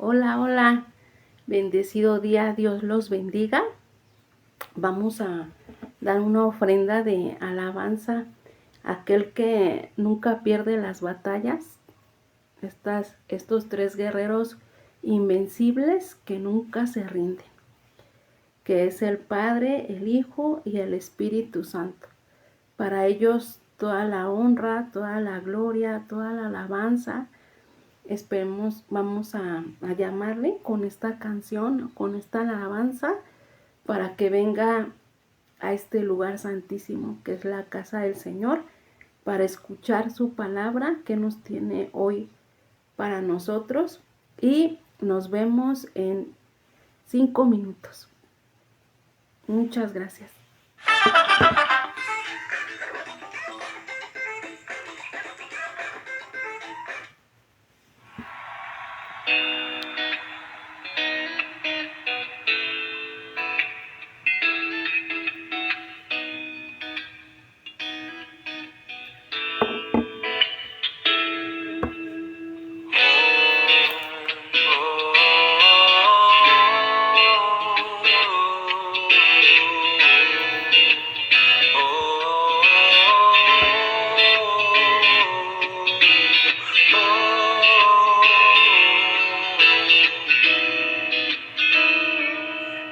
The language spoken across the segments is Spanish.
Hola, hola, bendecido día, Dios los bendiga. Vamos a dar una ofrenda de alabanza a aquel que nunca pierde las batallas. Estos tres guerreros invencibles que nunca se rinden, que es el Padre, el Hijo y el Espíritu Santo. Para ellos toda la honra, toda la gloria, toda la alabanza. Esperemos, vamos a llamarle con esta canción, con esta alabanza, para que venga a este lugar santísimo que es la casa del Señor, para escuchar su palabra que nos tiene hoy para nosotros. Y nos vemos en 5 minutos. Muchas gracias.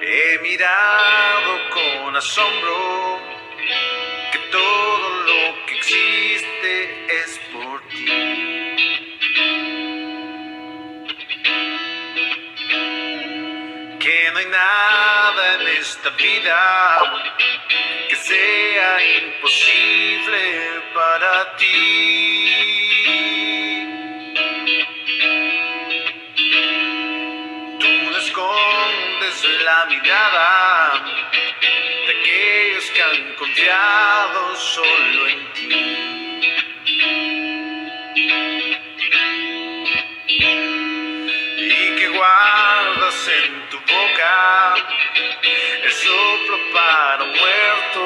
He mirado con asombro que todo lo que existe es por ti. Que no hay nada en esta vida que sea imposible para ti. Tú no escondes la mirada de aquellos que han confiado solo en ti. Y que guardas en tu boca el soplo para un muerto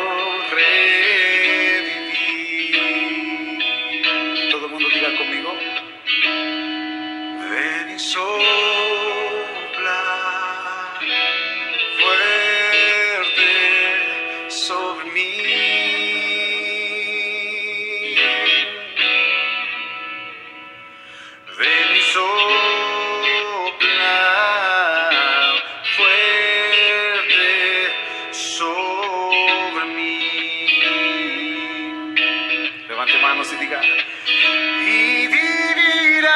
revivir. Todo el mundo diga conmigo: ven y sopla fuerte sobre mí. Ven y sopla fuerte sobre mí. Levante manos y diga: y vivirán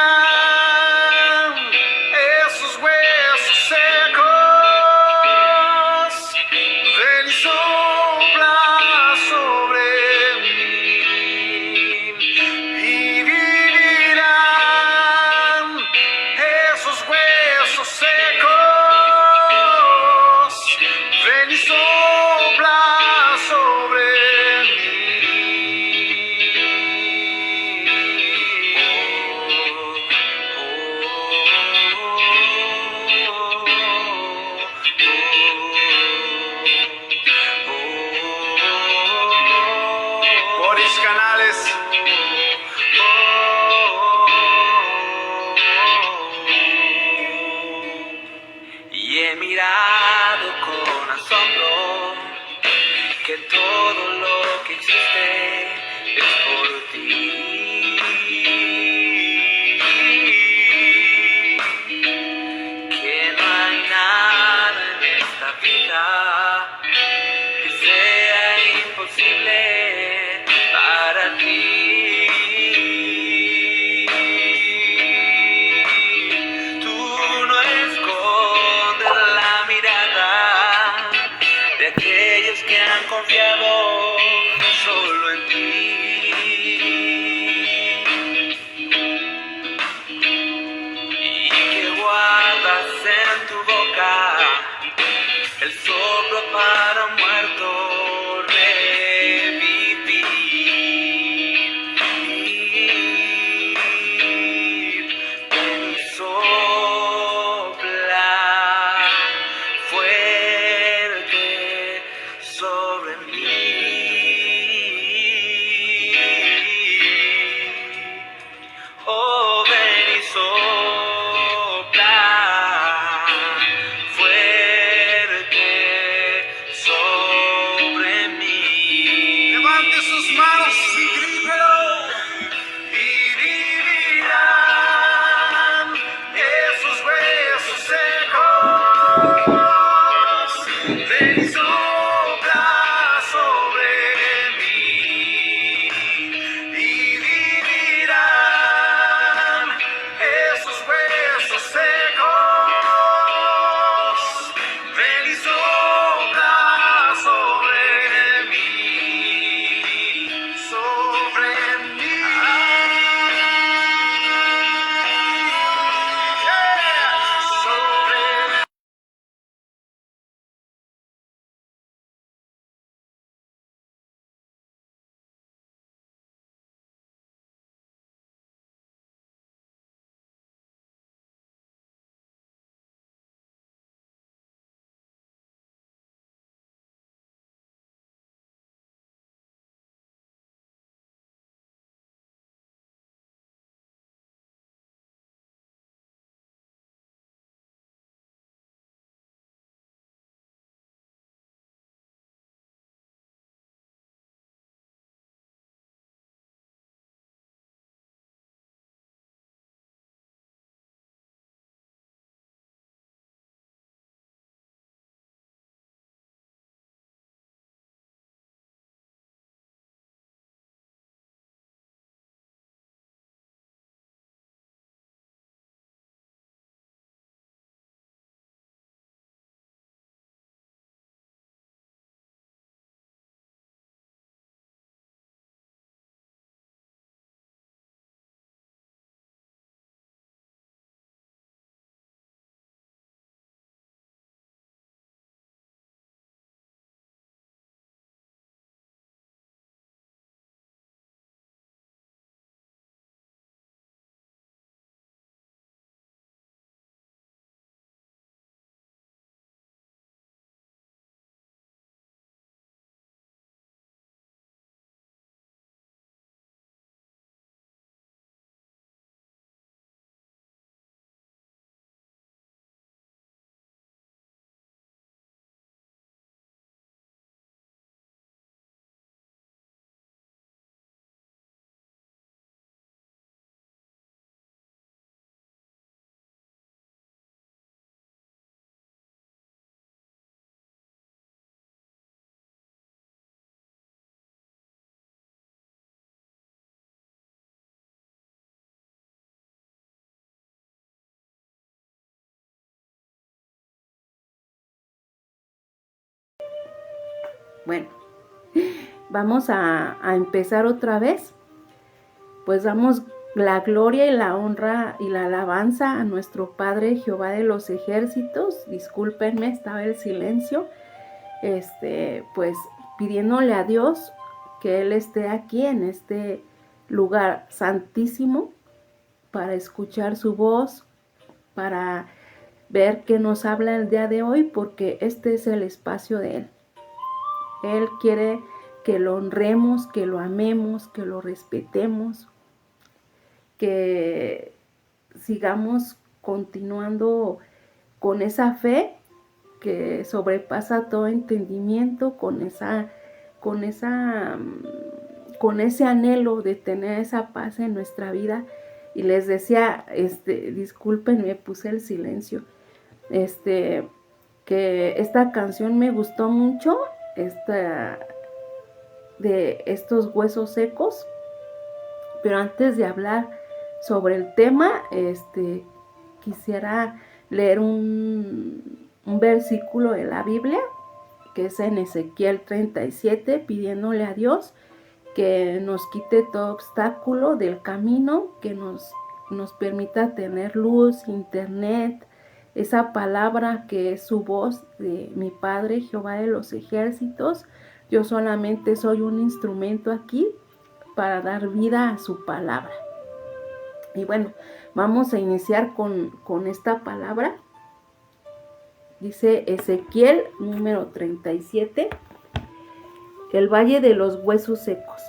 esos huesos secos. Ven y sopla sobre mí. Y vivirán esos huesos secos. Ven y sopla sobre mí. Boris Canales. Y he mirado con asombro que todo lo que existe es por ti. Que no hay nada en esta vida que sea imposible para ti. Tú no escondes la mirada de aquellos que han confiado solo en ti. Y que guardas en tu boca el soplo para un muerto revivir. Ven y sopla fuerte sobre mí. Oh, ven y sopla Bueno, vamos a empezar otra vez. Pues damos la gloria y la honra y la alabanza a nuestro Padre Jehová de los ejércitos. Discúlpenme, estaba el silencio. Pues pidiéndole a Dios que Él esté aquí en este lugar santísimo para escuchar su voz, para ver qué nos habla el día de hoy, porque este es el espacio de Él. Él quiere que lo honremos, que lo amemos, que lo respetemos, que sigamos continuando con esa fe que sobrepasa todo entendimiento, con ese anhelo de tener esa paz en nuestra vida. Y les decía, disculpen, me puse el silencio, que esta canción me gustó mucho, de estos huesos secos. Pero antes de hablar sobre el tema, quisiera leer un versículo de la Biblia, que es en Ezequiel 37, pidiéndole a Dios que nos quite todo obstáculo del camino, que nos permita tener luz, internet, esa palabra que es su voz de mi Padre Jehová de los ejércitos. Yo solamente soy un instrumento aquí para dar vida a su palabra. Y bueno, vamos a iniciar con esta palabra. Dice Ezequiel número 37, el valle de los huesos secos.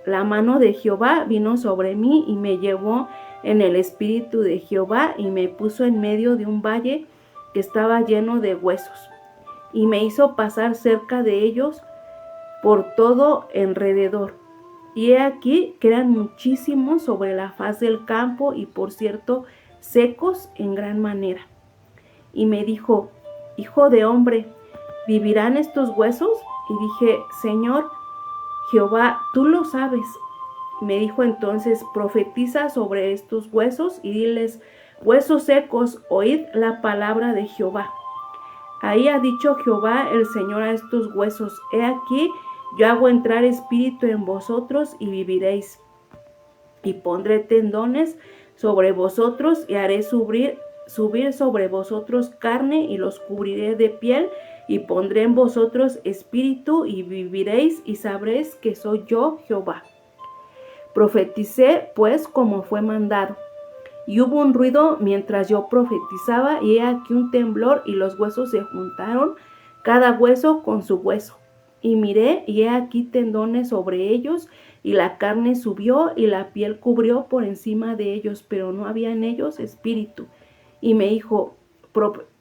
La mano de Jehová vino sobre mí y me llevó en el espíritu de Jehová y me puso en medio de un valle que estaba lleno de huesos. Y me hizo pasar cerca de ellos por todo alrededor. Y he aquí que eran muchísimos sobre la faz del campo y por cierto secos en gran manera. Y me dijo, hijo de hombre, ¿vivirán estos huesos? Y dije, Señor Jehová, tú lo sabes. Me dijo entonces, profetiza sobre estos huesos y diles, huesos secos, oíd la palabra de Jehová. Ahí ha dicho Jehová el Señor a estos huesos, he aquí, yo hago entrar espíritu en vosotros y viviréis. Y pondré tendones sobre vosotros y haré subir sobre vosotros carne y los cubriré de piel y pondré en vosotros espíritu y viviréis y sabréis que soy yo Jehová. Profeticé pues como fue mandado. Y hubo un ruido mientras yo profetizaba y he aquí un temblor y los huesos se juntaron, cada hueso con su hueso. Y miré y he aquí tendones sobre ellos y la carne subió y la piel cubrió por encima de ellos, pero no había en ellos espíritu. Y me dijo,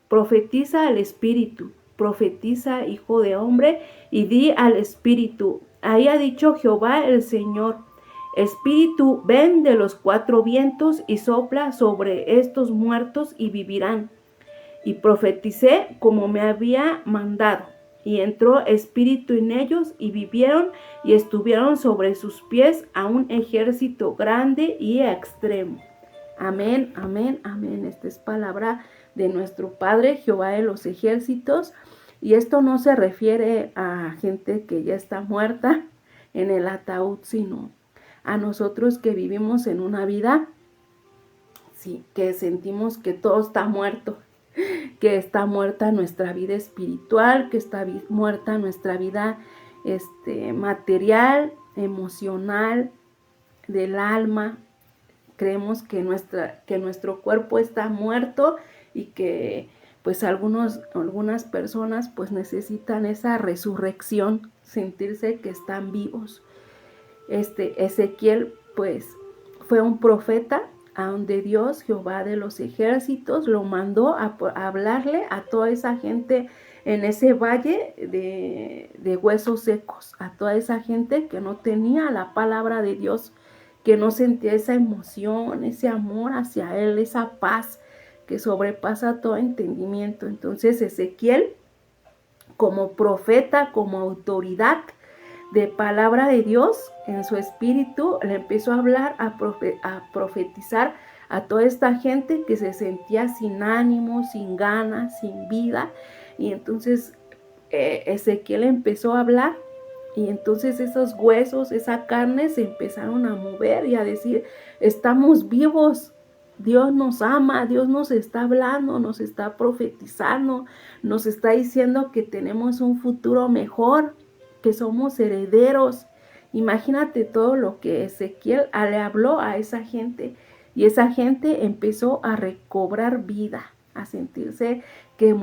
profetiza al espíritu, profetiza, hijo de hombre, y di al espíritu, ahí ha dicho Jehová el Señor, espíritu, ven de los cuatro vientos y sopla sobre estos muertos y vivirán. Y profeticé como me había mandado. Y entró espíritu en ellos y vivieron y estuvieron sobre sus pies a un ejército grande y extremo. Amén, amén, amén. Esta es palabra de nuestro Padre Jehová de los ejércitos. Y esto no se refiere a gente que ya está muerta en el ataúd, sino a nosotros que vivimos en una vida, sí, que sentimos que todo está muerto, que está muerta nuestra vida espiritual, que está muerta nuestra vida material, emocional, del alma. Creemos que nuestro cuerpo está muerto y que pues algunas personas pues necesitan esa resurrección, sentirse que están vivos. Ezequiel pues fue un profeta a donde Dios, Jehová de los ejércitos, lo mandó a hablarle a toda esa gente en ese valle de huesos secos, a toda esa gente que no tenía la palabra de Dios, que no sentía esa emoción, ese amor hacia Él, esa paz que sobrepasa todo entendimiento. Entonces Ezequiel, como profeta, como autoridad de palabra de Dios, en su espíritu le empezó a hablar, a profetizar a toda esta gente que se sentía sin ánimo, sin ganas, sin vida. Y entonces Ezequiel empezó a hablar y entonces esos huesos, esa carne se empezaron a mover y a decir, estamos vivos, Dios nos ama, Dios nos está hablando, nos está profetizando, nos está diciendo que tenemos un futuro mejor, que somos herederos. Imagínate todo lo que Ezequiel le habló a esa gente y esa gente empezó a recobrar vida, a sentirse que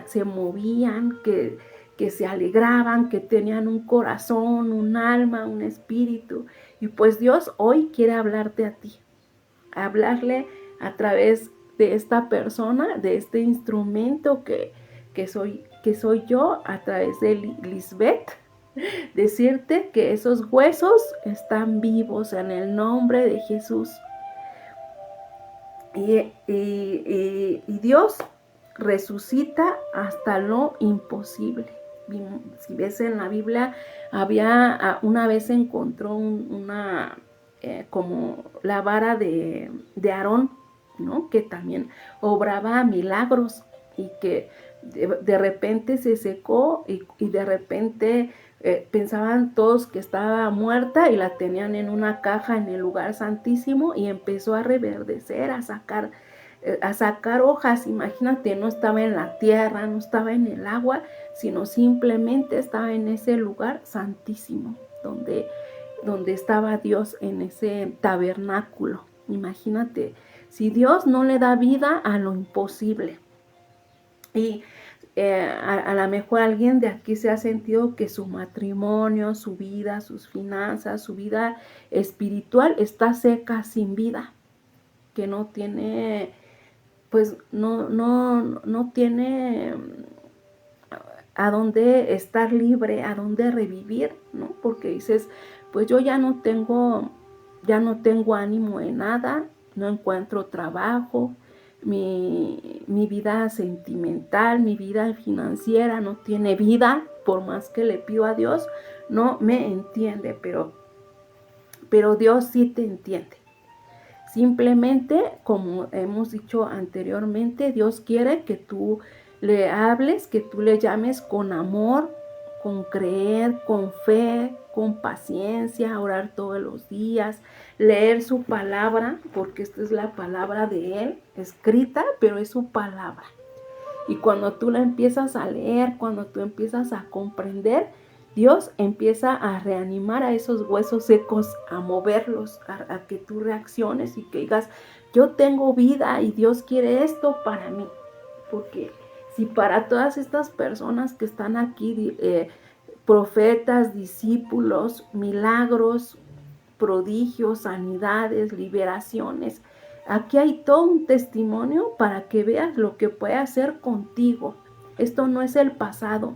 se movían, que se alegraban, que tenían un corazón, un alma, un espíritu. Y pues Dios hoy quiere hablarte a ti, hablarle a través de esta persona, de este instrumento que soy yo, a través de Lisbeth, decirte que esos huesos están vivos en el nombre de Jesús. Y Dios resucita hasta lo imposible. Si ves en la Biblia, una vez encontró como la vara de Aarón, ¿no? Que también obraba milagros y que de repente se secó y de repente pensaban todos que estaba muerta y la tenían en una caja en el lugar santísimo y empezó a reverdecer, a sacar hojas. Imagínate, no estaba en la tierra, no estaba en el agua, sino simplemente estaba en ese lugar santísimo donde estaba Dios, en ese tabernáculo. Imagínate, si Dios no le da vida a lo imposible. Y a lo mejor alguien de aquí se ha sentido que su matrimonio, su vida, sus finanzas, su vida espiritual está seca, sin vida, que no tiene, pues no tiene a dónde estar libre, a dónde revivir, ¿no? Porque dices, pues yo ya no tengo ánimo de nada, no encuentro trabajo, mi vida sentimental, mi vida financiera no tiene vida, por más que le pido a Dios, no me entiende, pero Dios sí te entiende. Simplemente, como hemos dicho anteriormente, Dios quiere que tú le hables, que tú le llames con amor, con creer, con fe, con paciencia, orar todos los días, leer su palabra, porque esta es la palabra de Él, escrita, pero es su palabra. Y cuando tú la empiezas a leer, cuando tú empiezas a comprender, Dios empieza a reanimar a esos huesos secos, a moverlos, a que tú reacciones y que digas, yo tengo vida y Dios quiere esto para mí. Porque si para todas estas personas que están aquí, profetas, discípulos, milagros, prodigios, sanidades, liberaciones, aquí hay todo un testimonio para que veas lo que puede hacer contigo. Esto no es el pasado.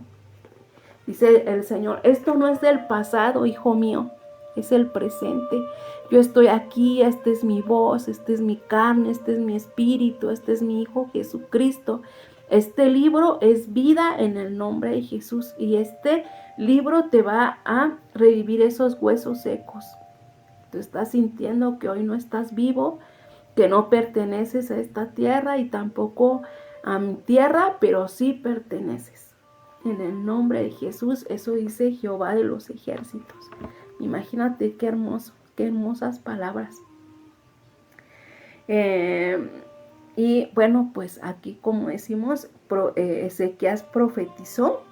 Dice el Señor, esto no es del pasado, hijo mío, es el presente. Yo estoy aquí, esta es mi voz, esta es mi carne, este es mi espíritu, este es mi Hijo Jesucristo. Este libro es vida en el nombre de Jesús y este libro te va a revivir esos huesos secos. Tú estás sintiendo que hoy no estás vivo, que no perteneces a esta tierra y tampoco a mi tierra, pero sí perteneces. En el nombre de Jesús, eso dice Jehová de los ejércitos. Imagínate qué hermoso, qué hermosas palabras. Y bueno, pues aquí como decimos, Ezequiel profetizó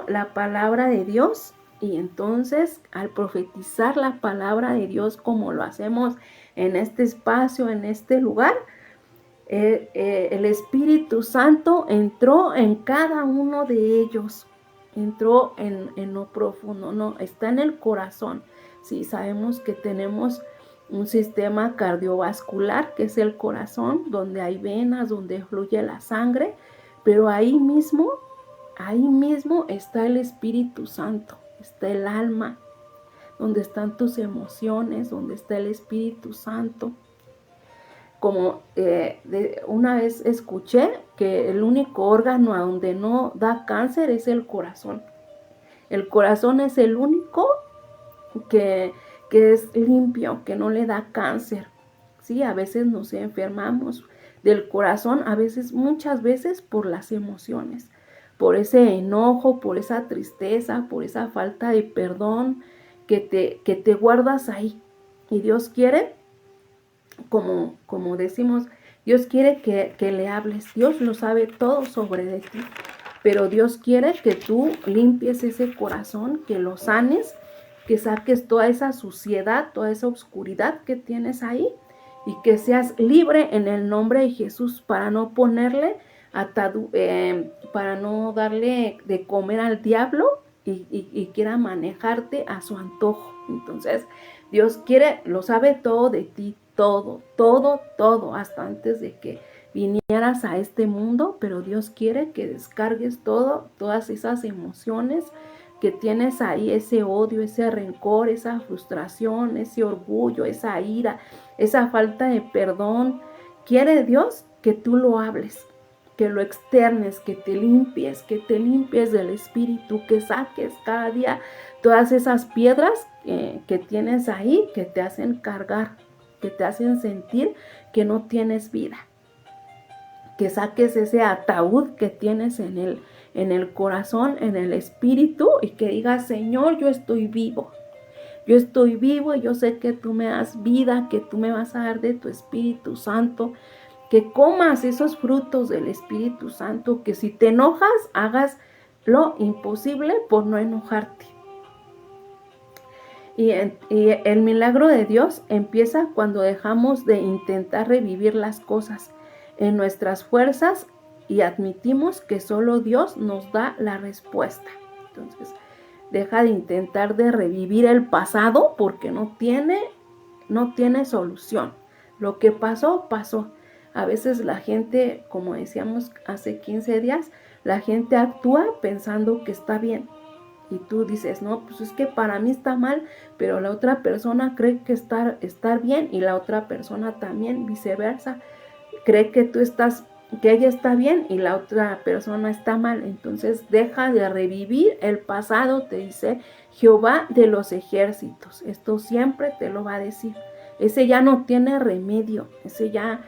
la palabra de Dios. Y entonces al profetizar la palabra de Dios como lo hacemos en este espacio, en este lugar, el Espíritu Santo entró en cada uno de ellos, entró en lo profundo, no, está en el corazón. Sí, sabemos que tenemos un sistema cardiovascular que es el corazón, donde hay venas, donde fluye la sangre, pero ahí mismo está el Espíritu Santo, está el alma, donde están tus emociones, donde está el Espíritu Santo. Como una vez escuché que el único órgano a donde no da cáncer es el corazón. El corazón es el único que es limpio, que no le da cáncer. Sí, a veces nos enfermamos del corazón, muchas veces por las emociones. por ese enojo, por esa tristeza, por esa falta de perdón que te guardas ahí. Y Dios quiere, como decimos, Dios quiere que le hables. Dios lo sabe todo sobre de ti. Pero Dios quiere que tú limpies ese corazón, que lo sanes, que saques toda esa suciedad, toda esa oscuridad que tienes ahí y que seas libre en el nombre de Jesús para no ponerle para no darle de comer al diablo y quiera manejarte a su antojo. Entonces, Dios quiere, lo sabe todo de ti, todo, todo, todo, hasta antes de que vinieras a este mundo, pero Dios quiere que descargues todas esas emociones que tienes ahí, ese odio, ese rencor, esa frustración, ese orgullo, esa ira, esa falta de perdón. Quiere Dios que tú lo hables, que lo externes, que te limpies del espíritu, que saques cada día todas esas piedras que tienes ahí, que te hacen cargar, que te hacen sentir que no tienes vida. Que saques ese ataúd que tienes en el corazón, en el espíritu, y que digas, Señor, yo estoy vivo. Yo estoy vivo y yo sé que tú me das vida, que tú me vas a dar de tu Espíritu Santo, que comas esos frutos del Espíritu Santo, que si te enojas, hagas lo imposible por no enojarte. Y el milagro de Dios empieza cuando dejamos de intentar revivir las cosas en nuestras fuerzas y admitimos que solo Dios nos da la respuesta. Entonces, deja de intentar de revivir el pasado porque no tiene solución. Lo que pasó, pasó. A veces la gente, como decíamos hace 15 días, la gente actúa pensando que está bien. Y tú dices, no, pues es que para mí está mal, pero la otra persona cree que estar bien y la otra persona también, viceversa. Cree que que ella está bien y la otra persona está mal. Entonces deja de revivir el pasado, te dice Jehová de los ejércitos. Esto siempre te lo va a decir. Ese ya no tiene remedio, ese ya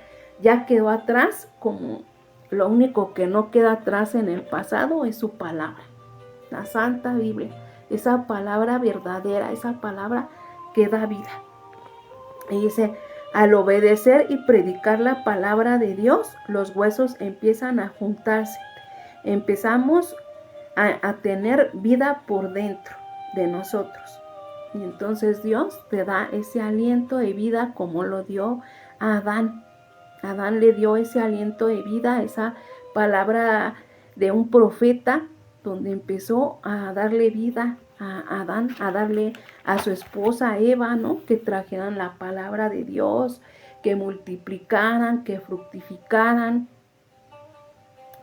quedó atrás, como lo único que no queda atrás en el pasado es su palabra, la Santa Biblia, esa palabra verdadera, esa palabra que da vida. Y dice, al obedecer y predicar la palabra de Dios, los huesos empiezan a juntarse. Empezamos a tener vida por dentro de nosotros. Y entonces Dios te da ese aliento de vida como lo dio a Adán. Adán le dio ese aliento de vida, esa palabra de un profeta, donde empezó a darle vida a Adán, a darle a su esposa Eva, ¿no? Que trajeran la palabra de Dios, que multiplicaran, que fructificaran,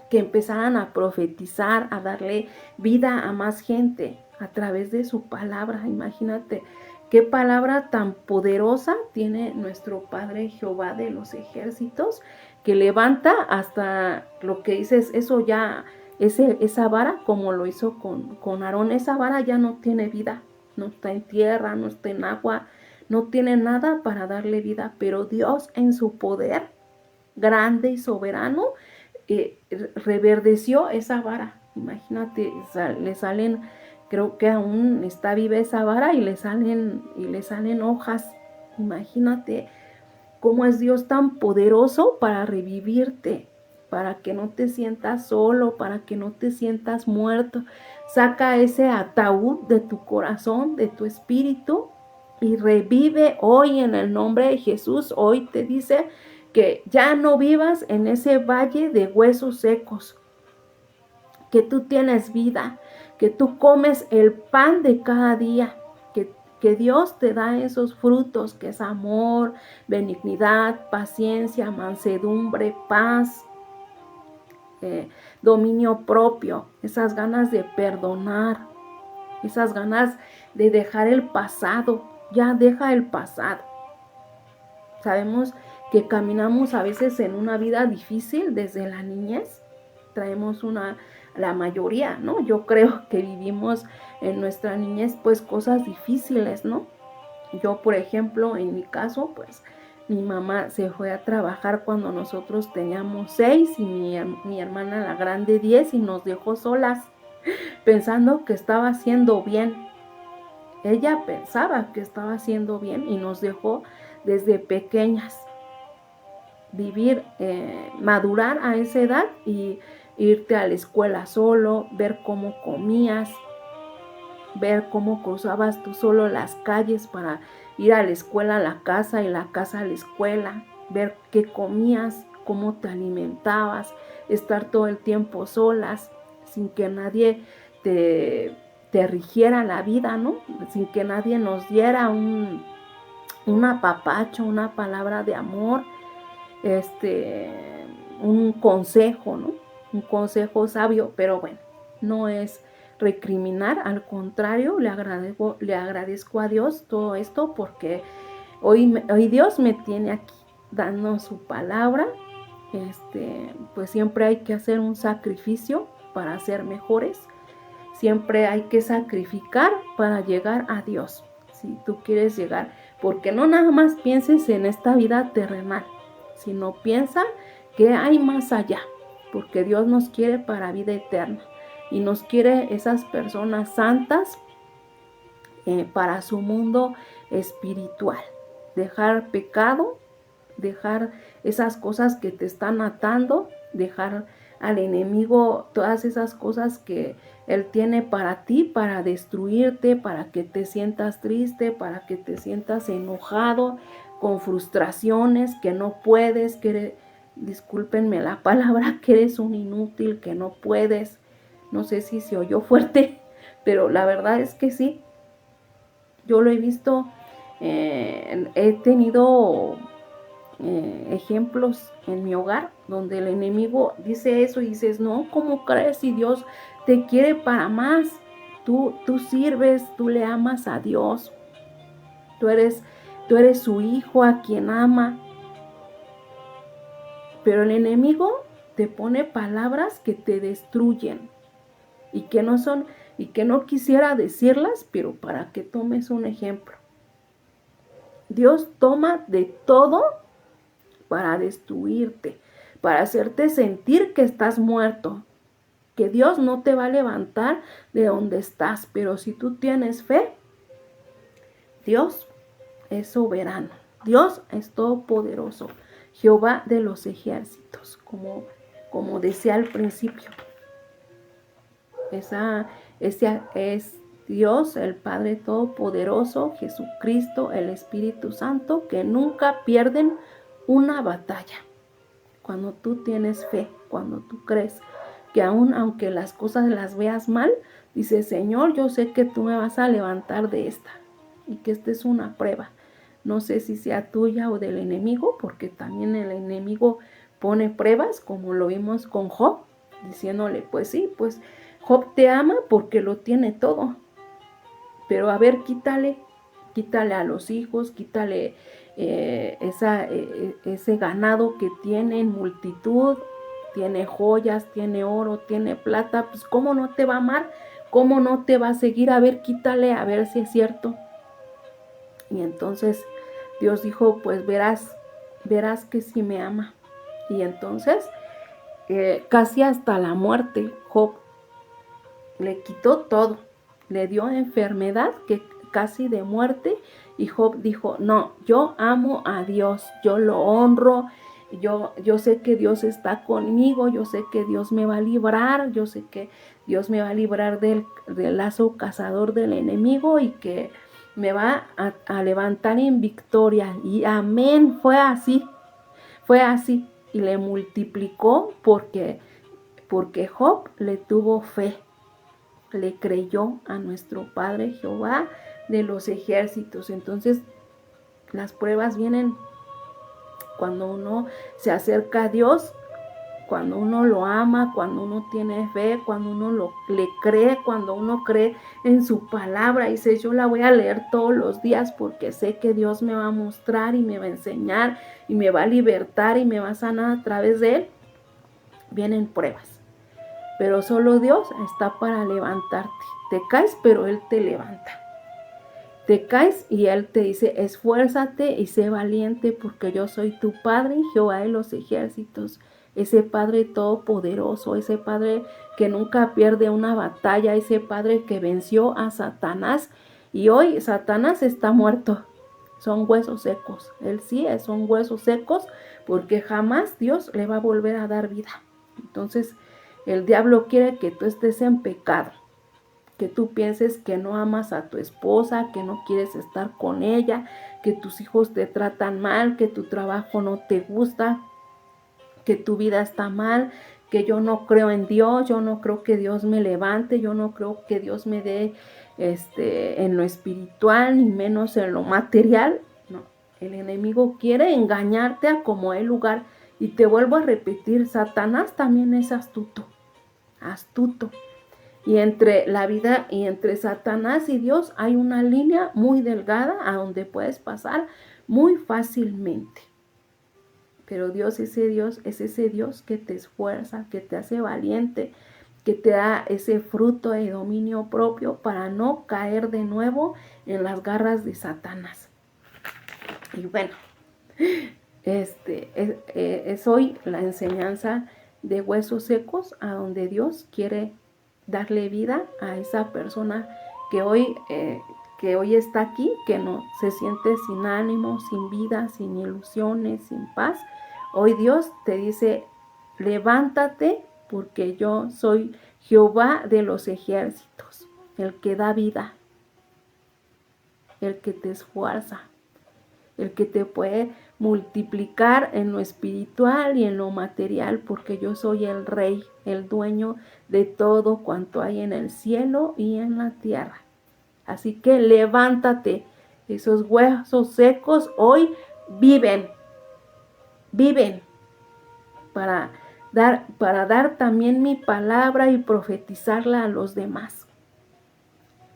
que empezaran a profetizar, a darle vida a más gente a través de su palabra. Imagínate qué palabra tan poderosa tiene nuestro Padre Jehová de los ejércitos, que levanta hasta lo que dices, eso ya, esa vara, como lo hizo con Aarón, esa vara ya no tiene vida, no está en tierra, no está en agua, no tiene nada para darle vida, pero Dios en su poder grande y soberano reverdeció esa vara. Imagínate, le salen, creo que aún está viva esa vara y le salen hojas. Imagínate cómo es Dios tan poderoso para revivirte, para que no te sientas solo, para que no te sientas muerto. Saca ese ataúd de tu corazón, de tu espíritu, y revive hoy en el nombre de Jesús. Hoy te dice que ya no vivas en ese valle de huesos secos, que tú tienes vida, que tú comes el pan de cada día, que Dios te da esos frutos, que es amor, benignidad, paciencia, mansedumbre, paz, dominio propio, esas ganas de perdonar, esas ganas de dejar el pasado. Ya deja el pasado. Sabemos que caminamos a veces en una vida difícil desde la niñez. Traemos la mayoría, ¿no? Yo creo que vivimos en nuestra niñez pues cosas difíciles, ¿no? Yo, por ejemplo, en mi caso, pues Mi mamá se fue a trabajar cuando nosotros teníamos 6 y mi hermana la grande 10 y nos dejó solas, pensando que estaba haciendo bien. Ella pensaba que estaba haciendo bien y nos dejó desde pequeñas vivir, madurar a esa edad y irte a la escuela solo, ver cómo comías, ver cómo cruzabas tú solo las calles para ir a la escuela a la casa y la casa a la escuela, ver qué comías, cómo te alimentabas, estar todo el tiempo solas, sin que nadie te rigiera la vida, ¿no? Sin que nadie nos diera un apapacho, una palabra de amor, un consejo, ¿no? Un consejo sabio, pero bueno, no es recriminar, al contrario, le agradezco a Dios todo esto porque hoy Dios me tiene aquí dando su palabra. Pues siempre hay que hacer un sacrificio para ser mejores, siempre hay que sacrificar para llegar a Dios, si tú quieres llegar, porque no nada más pienses en esta vida terrenal, sino piensa que hay más allá, porque Dios nos quiere para vida eterna y nos quiere esas personas santas para su mundo espiritual. Dejar pecado, dejar esas cosas que te están atando, dejar al enemigo todas esas cosas que él tiene para ti, para destruirte, para que te sientas triste, para que te sientas enojado, con frustraciones, que no puedes, discúlpenme la palabra, que eres un inútil, que no puedes. No sé si se oyó fuerte, pero la verdad es que sí. Yo lo he visto, he tenido ejemplos en mi hogar donde el enemigo dice eso y dices, no, ¿cómo crees? Si Dios te quiere para más, tú sirves, tú le amas a Dios, tú eres su hijo a quien ama, pero el enemigo te pone palabras que te destruyen y que no son, y que no quisiera decirlas, pero para que tomes un ejemplo. Dios toma de todo para destruirte, para hacerte sentir que estás muerto, que Dios no te va a levantar de donde estás, pero si tú tienes fe, Dios es soberano, Dios es todopoderoso, Jehová de los ejércitos, como decía al principio. Ese es Dios, el Padre Todopoderoso, Jesucristo, el Espíritu Santo, que nunca pierden una batalla. Cuando tú tienes fe, cuando tú crees que aunque las cosas las veas mal, dices, Señor, yo sé que tú me vas a levantar de esta y que esta es una prueba. No sé si sea tuya o del enemigo, porque también el enemigo pone pruebas, como lo vimos con Job, diciéndole, pues sí, pues Job te ama porque lo tiene todo, pero a ver, quítale a los hijos, quítale ese ganado que tiene en multitud, tiene joyas, tiene oro, tiene plata, pues ¿cómo no te va a amar? ¿Cómo no te va a seguir? A ver, quítale, a ver si es cierto. Y entonces Dios dijo, pues verás que sí me ama. Y entonces, casi hasta la muerte, Job le quitó todo, le dio enfermedad que casi de muerte, y Job dijo, no, yo amo a Dios, yo lo honro, yo sé que Dios está conmigo, yo sé que Dios me va a librar, yo sé que Dios me va a librar del lazo cazador del enemigo y que me va a levantar en victoria. Y amén, fue así, y le multiplicó porque Job le tuvo fe, le creyó a nuestro Padre Jehová de los ejércitos. Entonces las pruebas vienen cuando uno se acerca a Dios, cuando uno lo ama, cuando uno tiene fe, cuando uno le cree, cuando uno cree en su palabra y dice, yo la voy a leer todos los días porque sé que Dios me va a mostrar y me va a enseñar y me va a libertar y me va a sanar a través de él. Vienen pruebas, pero solo Dios está para levantarte. Te caes, pero Él te levanta. te caes y Él te dice, esfuérzate y sé valiente porque yo soy tu Padre, Jehová de los ejércitos, ese Padre todopoderoso, ese Padre que nunca pierde una batalla, ese Padre que venció a Satanás. Y hoy Satanás está muerto, son huesos secos. Él sí son huesos secos porque jamás Dios le va a volver a dar vida. Entonces el diablo quiere que tú estés en pecado, que tú pienses que no amas a tu esposa, que no quieres estar con ella, que tus hijos te tratan mal, que tu trabajo no te gusta, que tu vida está mal, que yo no creo en Dios, yo no creo que Dios me levante, yo no creo que Dios me dé en lo espiritual, ni menos en lo material. No, el enemigo quiere engañarte a como el lugar. Y te vuelvo a repetir, Satanás también es astuto, astuto. Y entre la vida y entre Satanás y Dios hay una línea muy delgada a donde puedes pasar muy fácilmente. Pero Dios es ese Dios que te esfuerza, que te hace valiente, que te da ese fruto de dominio propio para no caer de nuevo en las garras de Satanás. Y bueno, es hoy la enseñanza de huesos secos, a donde Dios quiere darle vida a esa persona que hoy está aquí, que no se siente sin ánimo, sin vida, sin ilusiones, sin paz. Hoy Dios te dice, levántate porque yo soy Jehová de los ejércitos, el que da vida, el que te esfuerza, el que te puede multiplicar en lo espiritual y en lo material, porque yo soy el Rey, el dueño de todo cuanto hay en el cielo y en la tierra. Así que levántate, esos huesos secos hoy viven para dar también mi palabra y profetizarla a los demás.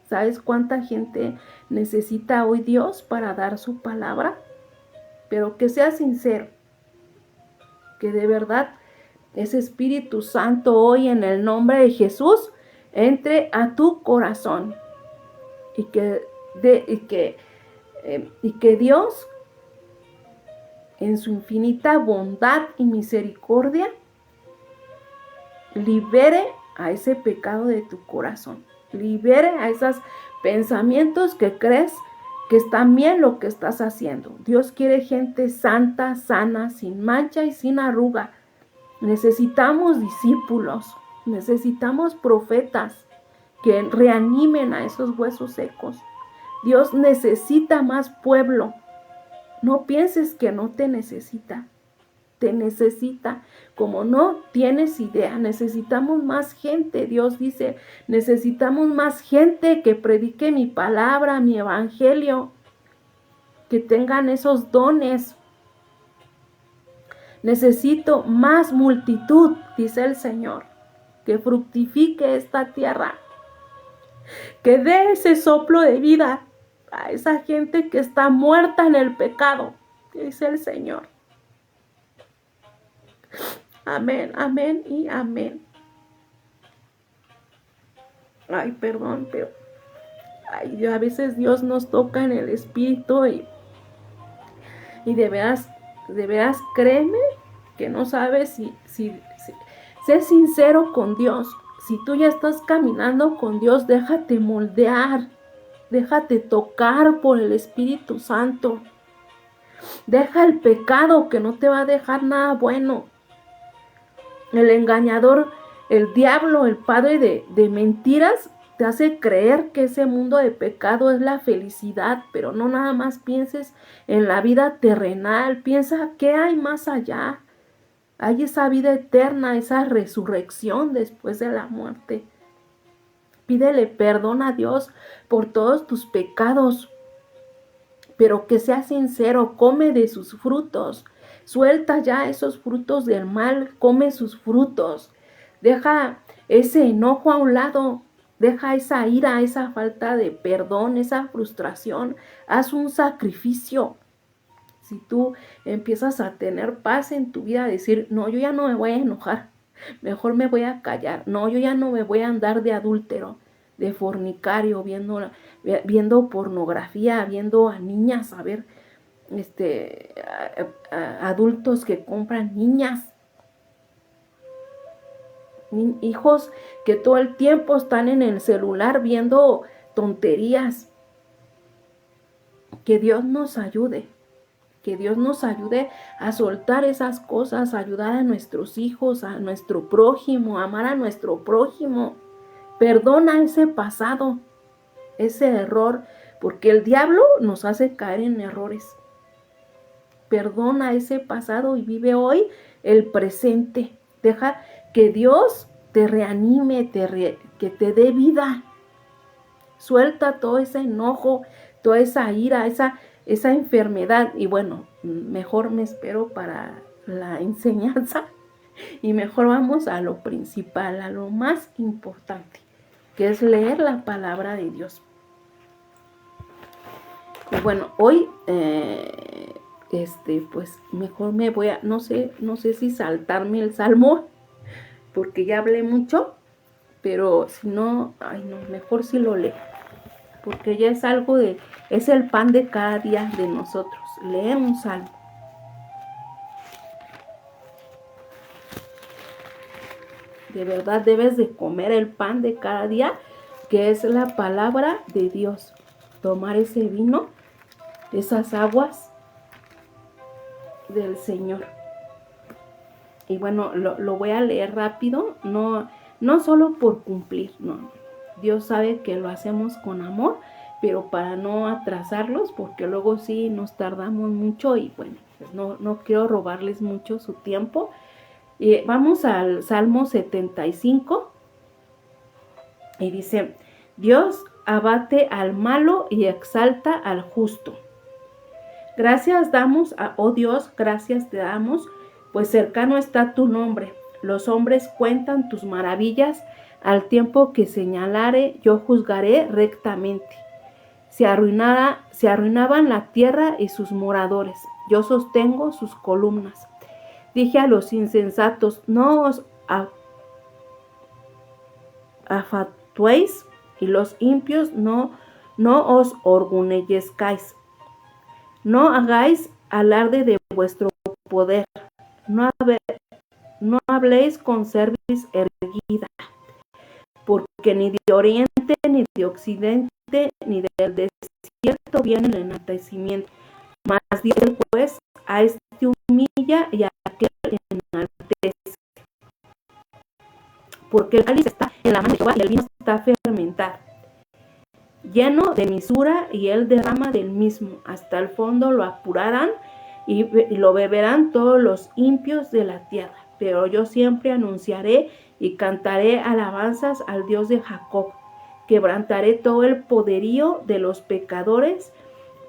¿Sabes cuánta gente necesita hoy Dios para dar su palabra? Pero que sea sincero, que de verdad ese Espíritu Santo hoy en el nombre de Jesús entre a tu corazón y que Dios en su infinita bondad y misericordia libere a ese pecado de tu corazón, libere a esos pensamientos que crees que están bien lo que estás haciendo. Dios quiere gente santa, sana, sin mancha y sin arruga. Necesitamos discípulos, necesitamos profetas que reanimen a esos huesos secos. Dios necesita más pueblo. No pienses que no te necesita. Te necesita, como no tienes idea. Necesitamos más gente. Dios dice, necesitamos más gente que predique mi palabra, mi evangelio, que tengan esos dones. Necesito más multitud, dice el Señor, que fructifique esta tierra, que dé ese soplo de vida a esa gente que está muerta en el pecado, dice el Señor. Amén, amén y amén. Ay, perdón, pero a veces Dios nos toca en el espíritu y de veras créeme que no sabes si sé sincero con Dios. Si tú ya estás caminando con Dios, déjate moldear, déjate tocar por el Espíritu Santo. Deja el pecado que no te va a dejar nada bueno. El engañador, el diablo, el padre de mentiras, te hace creer que ese mundo de pecado es la felicidad, pero no nada más pienses en la vida terrenal, piensa qué hay más allá. Hay esa vida eterna, esa resurrección después de la muerte. Pídele perdón a Dios por todos tus pecados, pero que seas sincero, come de sus frutos. Suelta ya esos frutos del mal, come sus frutos. Deja ese enojo a un lado, deja esa ira, esa falta de perdón, esa frustración. Haz un sacrificio. Si tú empiezas a tener paz en tu vida, a decir, no, yo ya no me voy a enojar, mejor me voy a callar. No, yo ya no me voy a andar de adúltero, de fornicario, viendo viendo pornografía, viendo a niñas, a ver, adultos que compran niñas, hijos que todo el tiempo están en el celular viendo tonterías. Que Dios nos ayude. Que Dios nos ayude a soltar esas cosas, a ayudar a nuestros hijos, a nuestro prójimo, a amar a nuestro prójimo. Perdona ese pasado, ese error, porque el diablo nos hace caer en errores. Perdona ese pasado y vive hoy el presente. Deja que Dios te reanime, que te dé vida. Suelta todo ese enojo, toda esa ira, esa enfermedad. Y bueno, mejor me espero para la enseñanza y mejor vamos a lo principal, a lo más importante, que es leer la palabra de Dios. Y bueno, hoy, pues mejor me voy a, no sé si saltarme el salmo, porque ya hablé mucho, pero si no, mejor si lo leo. Porque ya es algo es el pan de cada día de nosotros, leer un salmo. De verdad debes de comer el pan de cada día, que es la palabra de Dios. Tomar ese vino, esas aguas del Señor. Y bueno, lo voy a leer rápido, no solo por cumplir, no. Dios sabe que lo hacemos con amor, pero para no atrasarlos, porque luego sí nos tardamos mucho y bueno, pues no quiero robarles mucho su tiempo. Vamos al Salmo 75 y dice: Dios abate al malo y exalta al justo. Gracias damos, oh Dios, gracias te damos, pues cercano está tu nombre. Los hombres cuentan tus maravillas, al tiempo que señalare, yo juzgaré rectamente. Se arruinaban la tierra y sus moradores, yo sostengo sus columnas. Dije a los insensatos, no os afatuéis, y los impios no os orgullezcáis. No hagáis alarde de vuestro poder, no habléis con cerviz erguida, porque ni de oriente, ni de occidente, ni del desierto viene el enaltecimiento. Mas Dios el juez a este humilla y a aquel enaltece. Porque el cáliz está en la mano de Jehová y el vino está fermentado, lleno de misura, y él derrama del mismo. Hasta el fondo lo apurarán y lo beberán todos los impios de la tierra. Pero yo siempre anunciaré y cantaré alabanzas al Dios de Jacob. Quebrantaré todo el poderío de los pecadores,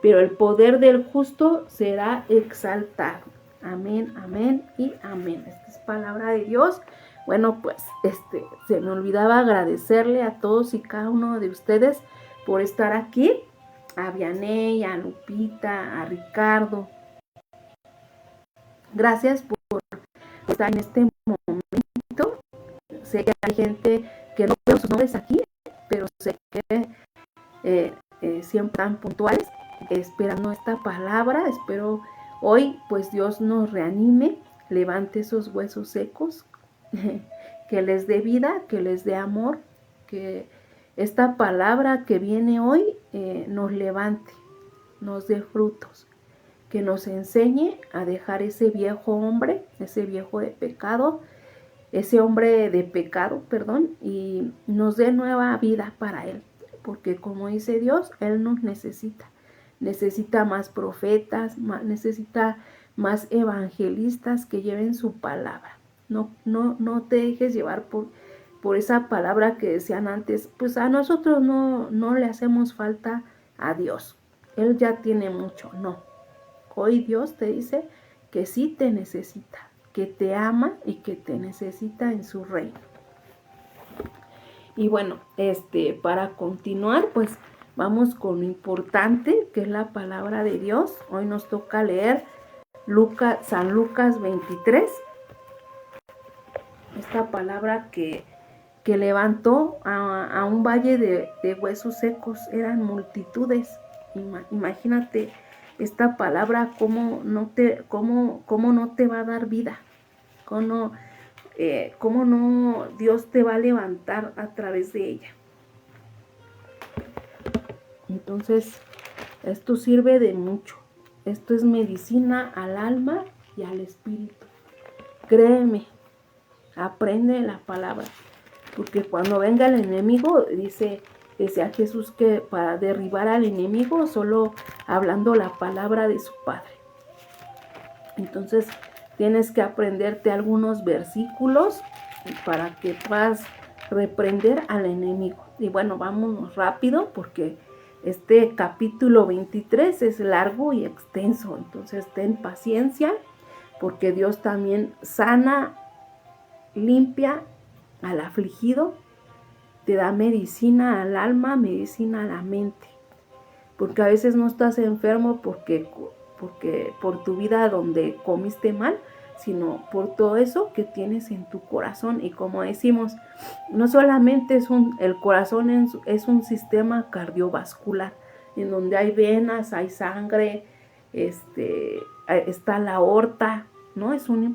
pero el poder del justo será exaltado. Amén, amén y amén. Esta es palabra de Dios. Bueno, pues se me olvidaba agradecerle a todos y cada uno de ustedes por estar aquí, a Vianey, a Lupita, a Ricardo. Gracias por estar en este momento. Sé que hay gente que no veo sus nombres aquí, pero sé que siempre están puntuales, esperando esta palabra. Espero hoy pues Dios nos reanime, levante esos huesos secos, que les dé vida, que les dé amor, que esta palabra que viene hoy nos levante, nos dé frutos, que nos enseñe a dejar ese viejo hombre, ese viejo de pecado, ese hombre de pecado, perdón, y nos dé nueva vida para él, porque como dice Dios, él nos necesita más profetas, necesita más evangelistas que lleven su palabra. No te dejes llevar por esa palabra que decían antes, pues a nosotros no le hacemos falta a Dios, Él ya tiene mucho. No, hoy Dios te dice que sí te necesita, que te ama y que te necesita en su reino. Y bueno, para continuar, pues vamos con lo importante, que es la palabra de Dios. Hoy nos toca leer San Lucas 23. Esta palabra que que levantó a un valle de huesos secos, eran multitudes. Imagínate esta palabra, cómo no te va a dar vida, cómo no Dios te va a levantar a través de ella. Entonces, esto sirve de mucho. Esto es medicina al alma y al espíritu. Créeme, aprende la palabra, porque cuando venga el enemigo, decía Jesús que para derribar al enemigo, solo hablando la palabra de su Padre. Entonces, tienes que aprenderte algunos versículos para que puedas reprender al enemigo. Y bueno, vámonos rápido porque este capítulo 23 es largo y extenso. Entonces, ten paciencia porque Dios también sana, limpia al afligido, te da medicina al alma, medicina a la mente. Porque a veces no estás enfermo porque por tu vida donde comiste mal, sino por todo eso que tienes en tu corazón. Y como decimos, no solamente el corazón es un sistema cardiovascular, en donde hay venas, hay sangre, está la aorta, ¿no? Es un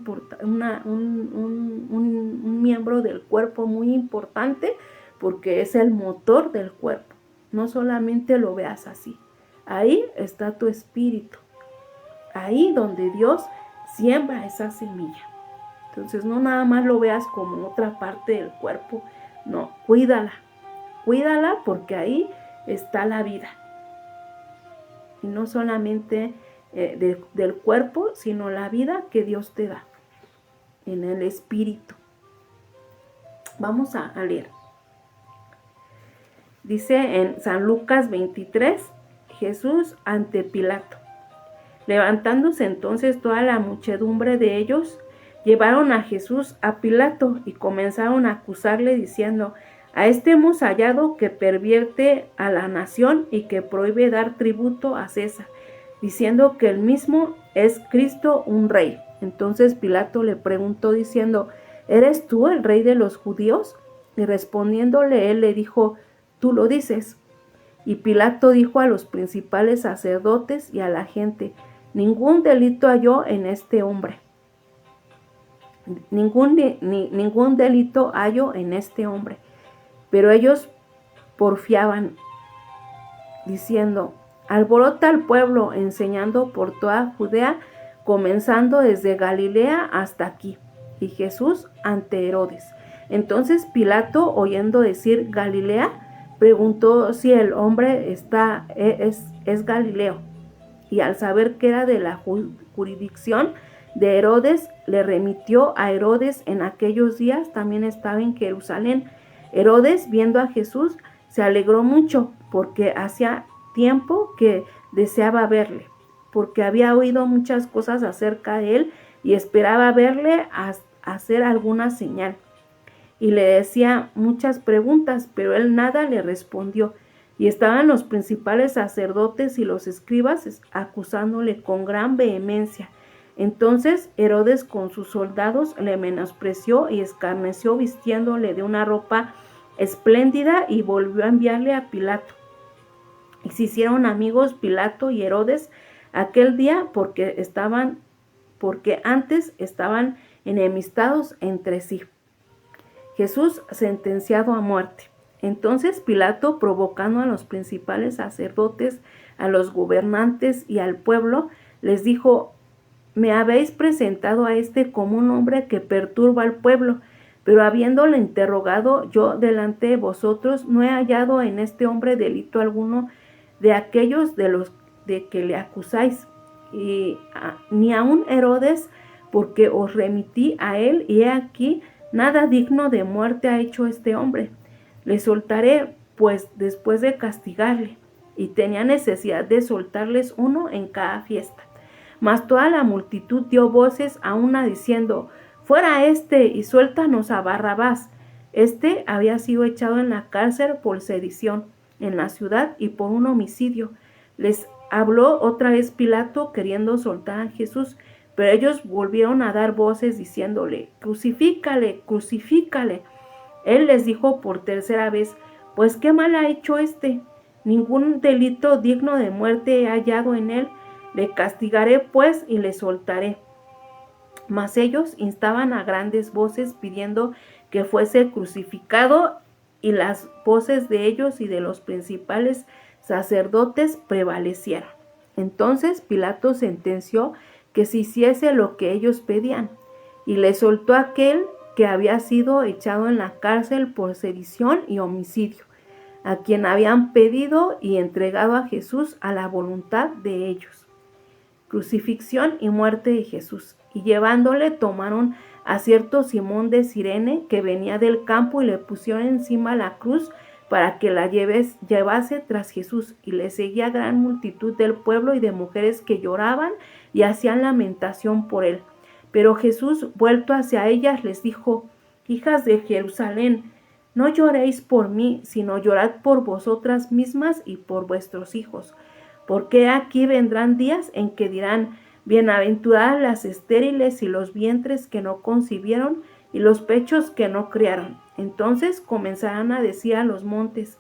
miembro del cuerpo muy importante porque es el motor del cuerpo. No solamente lo veas así. Ahí está tu espíritu. Ahí donde Dios siembra esa semilla. Entonces no nada más lo veas como otra parte del cuerpo. No, cuídala. Cuídala porque ahí está la vida. Y no solamente del cuerpo, sino la vida que Dios te da en el espíritu. Vamos a leer. Dice en San Lucas 23, Jesús ante Pilato. Levantándose entonces toda la muchedumbre de ellos, llevaron a Jesús a Pilato y comenzaron a acusarle diciendo: a este hemos hallado que pervierte a la nación y que prohíbe dar tributo a César, diciendo que él mismo es Cristo, un rey. Entonces Pilato le preguntó diciendo: ¿eres tú el rey de los judíos? Y respondiéndole él le dijo: tú lo dices. Y Pilato dijo a los principales sacerdotes y a la gente: ningún delito halló en este hombre. Ningún delito hallo en este hombre. Pero ellos porfiaban, diciendo: alborota al pueblo, enseñando por toda Judea, comenzando desde Galilea hasta aquí. Y Jesús ante Herodes. Entonces Pilato, oyendo decir Galilea, preguntó si el hombre es Galileo. Y al saber que era de la jurisdicción de Herodes, le remitió a Herodes. En aquellos días también estaba en Jerusalén. Herodes, viendo a Jesús, se alegró mucho, porque hacía tiempo que deseaba verle, porque había oído muchas cosas acerca de él y esperaba verle hacer alguna señal. Y le decía muchas preguntas, pero él nada le respondió. Y estaban los principales sacerdotes y los escribas acusándole con gran vehemencia. Entonces Herodes con sus soldados le menospreció y escarneció vistiéndole de una ropa espléndida y volvió a enviarle a Pilato. Y se hicieron amigos Pilato y Herodes aquel día porque antes estaban enemistados entre sí. Jesús sentenciado a muerte. Entonces Pilato, provocando a los principales sacerdotes, a los gobernantes y al pueblo, les dijo: me habéis presentado a este como un hombre que perturba al pueblo, pero habiéndole interrogado yo delante de vosotros, no he hallado en este hombre delito alguno de aquellos de que le acusáis, y ni aun Herodes, porque os remití a él, y he aquí, nada digno de muerte ha hecho este hombre. Le soltaré, pues, después de castigarle. Y tenía necesidad de soltarles uno en cada fiesta. Mas toda la multitud dio voces a una diciendo: fuera y suéltanos a Barrabás. Había sido echado en la cárcel por sedición en la ciudad y por un homicidio. Les habló otra vez Pilato queriendo soltar a Jesús, pero ellos volvieron a dar voces diciéndole: crucifícale, crucifícale. Él les dijo por tercera vez: pues qué mal ha hecho este. Ningún delito digno de muerte he hallado en él. Le castigaré pues y le soltaré. Mas ellos instaban a grandes voces pidiendo que fuese crucificado, y las voces de ellos y de los principales sacerdotes prevalecieron. Entonces Pilato sentenció que se hiciese lo que ellos pedían, y le soltó a aquel que había sido echado en la cárcel por sedición y homicidio, a quien habían pedido y entregado a Jesús a la voluntad de ellos. Crucifixión y muerte de Jesús. Y llevándole tomaron a cierto Simón de Cirene, que venía del campo, y le pusieron encima la cruz para que la llevase tras Jesús. Y le seguía gran multitud del pueblo y de mujeres que lloraban y hacían lamentación por él. Pero Jesús, vuelto hacia ellas, les dijo: hijas de Jerusalén, no lloréis por mí, sino llorad por vosotras mismas y por vuestros hijos. Porque aquí vendrán días en que dirán: bienaventuradas las estériles y los vientres que no concibieron y los pechos que no criaron. Entonces comenzarán a decir a los montes: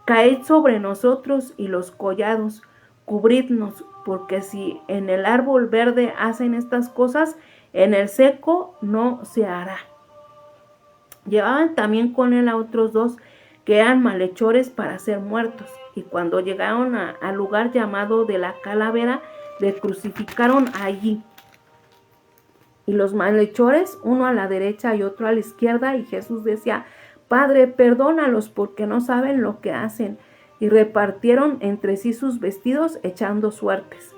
caed sobre nosotros, y los collados: cubridnos, porque si en el árbol verde hacen estas cosas, en el seco no se hará. Llevaban también con él a otros dos que eran malhechores para ser muertos, y cuando llegaron al lugar llamado de la Calavera, le crucificaron allí. Y los malhechores, uno a la derecha y otro a la izquierda, y Jesús decía: Padre, perdónalos, porque no saben lo que hacen. Y repartieron entre sí sus vestidos, echando suertes.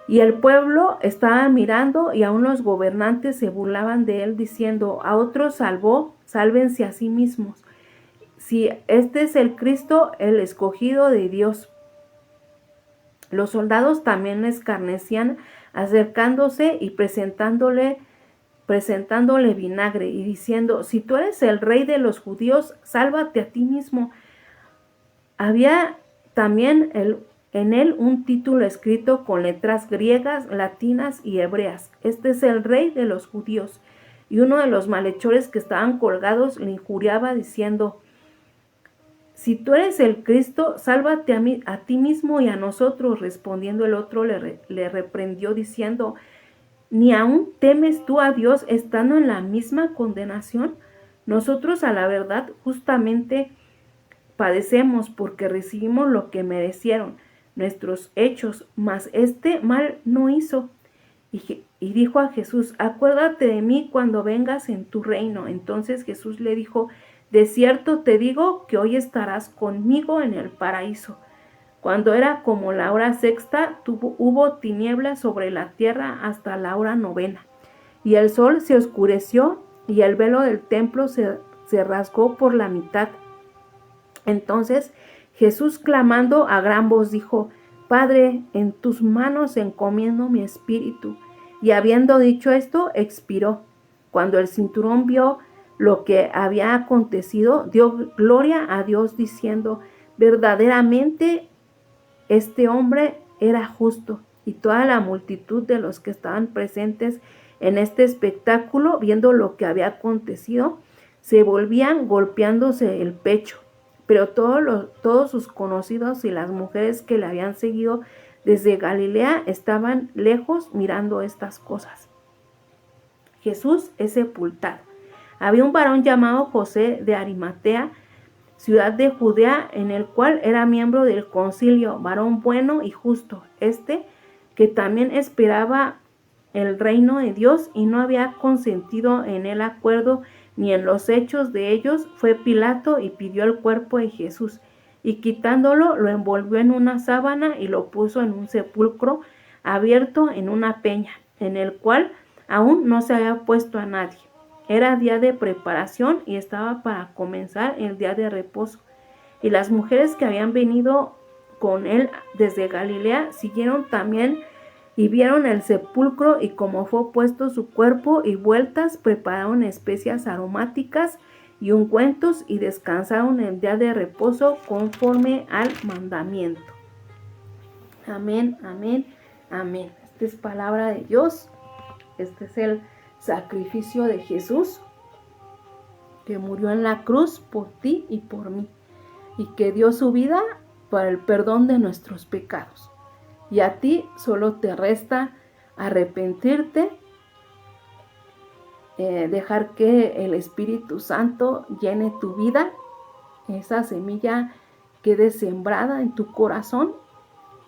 Y el pueblo estaba mirando, y aún los gobernantes se burlaban de él, diciendo: a otros salvó, sálvense a sí mismos. Si este es el Cristo, el escogido de Dios. Los soldados también le escarnecían, acercándose y presentándole vinagre, y diciendo: si tú eres el rey de los judíos, sálvate a ti mismo. Había también en él un título escrito con letras griegas, latinas y hebreas: este es el rey de los judíos. Y uno de los malhechores que estaban colgados le injuriaba, diciendo: si tú eres el Cristo, sálvate a ti mismo y a nosotros. Respondiendo el otro le reprendió, diciendo: ¿ni aún temes tú a Dios, estando en la misma condenación? Nosotros, a la verdad, justamente padecemos, porque recibimos lo que merecieron nuestros hechos, mas este mal no hizo. Y dijo a Jesús: acuérdate de mí cuando vengas en tu reino. Entonces Jesús le dijo: de cierto te digo que hoy estarás conmigo en el paraíso. Cuando era como la hora sexta, hubo tinieblas sobre la tierra hasta la hora novena. Y el sol se oscureció, y el velo del templo se rasgó por la mitad. Entonces Jesús, clamando a gran voz, dijo: Padre, en tus manos encomiendo mi espíritu. Y habiendo dicho esto, expiró. Cuando el centurión vio lo que había acontecido, dio gloria a Dios, diciendo: verdaderamente este hombre era justo. Y toda la multitud de los que estaban presentes en este espectáculo, viendo lo que había acontecido, se volvían golpeándose el pecho. Pero todos sus conocidos y las mujeres que le habían seguido desde Galilea estaban lejos mirando estas cosas. Jesús es sepultado. Había un varón llamado José de Arimatea, ciudad de Judea, en el cual era miembro del concilio, varón bueno y justo, que también esperaba el reino de Dios y no había consentido en el acuerdo ni en los hechos de ellos. Fue Pilato y pidió el cuerpo de Jesús, y quitándolo lo envolvió en una sábana y lo puso en un sepulcro abierto en una peña, en el cual aún no se había puesto a nadie. Era día de preparación y estaba para comenzar el día de reposo. Y las mujeres que habían venido con él desde Galilea siguieron también y vieron el sepulcro, y como fue puesto su cuerpo y vueltas, prepararon especias aromáticas y ungüentos y descansaron el día de reposo conforme al mandamiento. Amén, amén, amén. Esta es palabra de Dios. Este es el sacrificio de Jesús. que murió en la cruz por ti y por mí, y que dio su vida para el perdón de nuestros pecados. Y a ti solo te resta arrepentirte, dejar que el Espíritu Santo llene tu vida, esa semilla quede sembrada en tu corazón,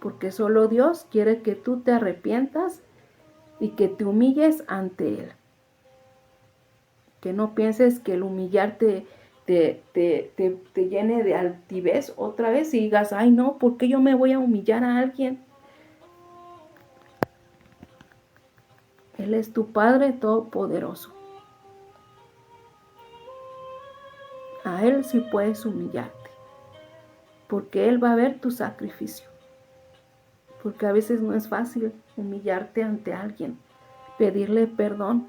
porque solo Dios quiere que tú te arrepientas y que te humilles ante Él. Que no pienses que el humillarte te llene de altivez otra vez y digas, ay no, ¿por qué yo me voy a humillar a alguien? Él es tu Padre Todopoderoso. A Él sí puedes humillarte, porque Él va a ver tu sacrificio. Porque a veces no es fácil humillarte ante alguien, pedirle perdón.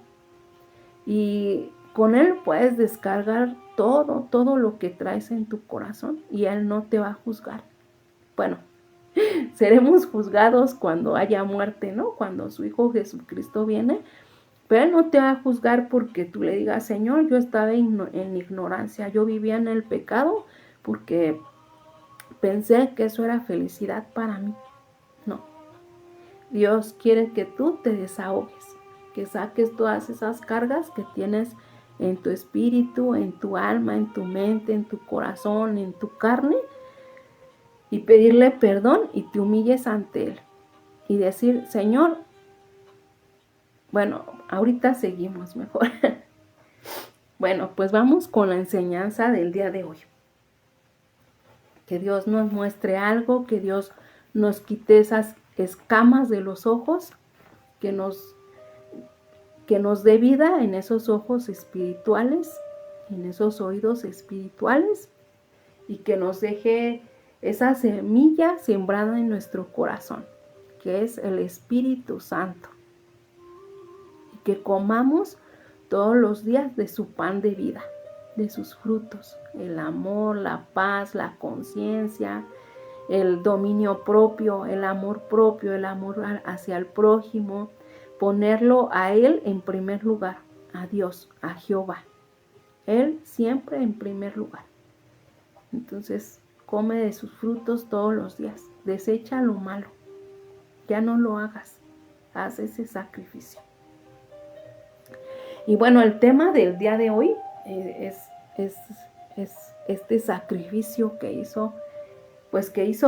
Y con Él puedes descargar todo lo que traes en tu corazón y Él no te va a juzgar. Bueno, seremos juzgados cuando haya muerte, ¿no? Cuando su Hijo Jesucristo viene, pero Él no te va a juzgar porque tú le digas, Señor, yo estaba en ignorancia, yo vivía en el pecado porque pensé que eso era felicidad para mí. No, Dios quiere que tú te desahogues, que saques todas esas cargas que tienes en tu espíritu, en tu alma, en tu mente, en tu corazón, en tu carne, y pedirle perdón y te humilles ante Él. Y decir, Señor, bueno, ahorita seguimos mejor. Bueno, pues vamos con la enseñanza del día de hoy. Que Dios nos muestre algo, que Dios nos quite esas escamas de los ojos, que nos dé vida en esos ojos espirituales, en esos oídos espirituales, y que nos deje esa semilla sembrada en nuestro corazón, que es el Espíritu Santo, y que comamos todos los días de su pan de vida, de sus frutos, el amor, la paz, la conciencia, el dominio propio, el amor hacia el prójimo, ponerlo a Él en primer lugar, a Dios, a Jehová. Él siempre en primer lugar. Entonces, come de sus frutos todos los días. Desecha lo malo. Ya no lo hagas. Haz ese sacrificio. Y bueno, el tema del día de hoy es este sacrificio que hizo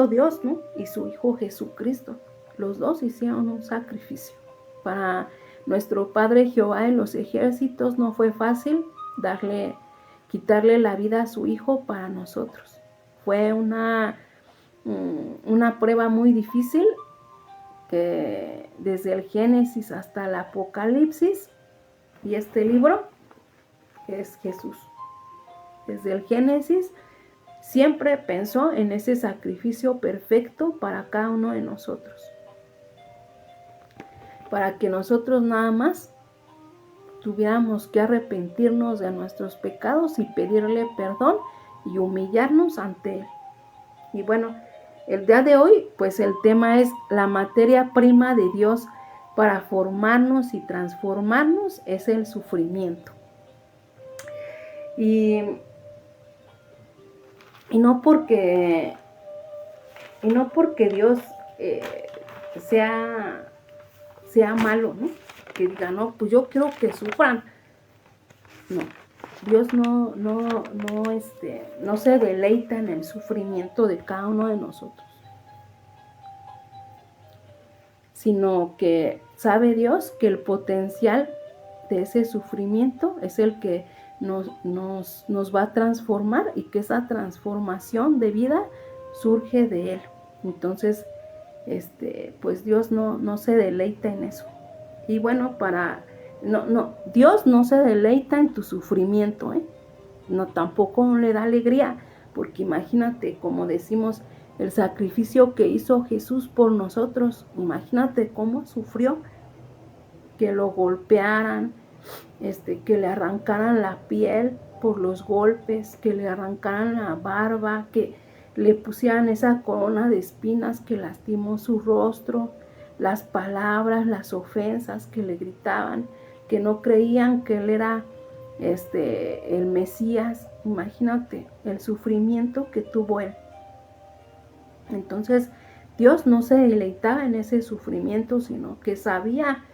Dios, ¿no? Y su Hijo Jesucristo. Los dos hicieron un sacrificio. Para nuestro Padre Jehová de los ejércitos no fue fácil quitarle la vida a su Hijo para nosotros. Fue una prueba muy difícil, que desde el Génesis hasta el Apocalipsis, y este libro es Jesús. Desde el Génesis siempre pensó en ese sacrificio perfecto para cada uno de nosotros. Para que nosotros nada más tuviéramos que arrepentirnos de nuestros pecados y pedirle perdón y humillarnos ante Él. Y bueno, el día de hoy, pues el tema es la materia prima de Dios para formarnos y transformarnos, es el sufrimiento. Y no porque Dios sea malo, ¿no? Que diga, no, pues yo quiero que sufran. No, Dios no se deleita en el sufrimiento de cada uno de nosotros, sino que sabe Dios que el potencial de ese sufrimiento es el que nos va a transformar, y que esa transformación de vida surge de Él. Entonces, pues Dios no se deleita en eso. Y bueno, Dios no se deleita en tu sufrimiento, no, tampoco le da alegría, porque imagínate, como decimos, el sacrificio que hizo Jesús por nosotros. Imagínate cómo sufrió, que lo golpearan, que le arrancaran la piel por los golpes, que le arrancaran la barba, que le pusieran esa corona de espinas que lastimó su rostro, las palabras, las ofensas que le gritaban, que no creían que Él era el Mesías. Imagínate el sufrimiento que tuvo él. Entonces Dios no se deleitaba en ese sufrimiento, sino que sabía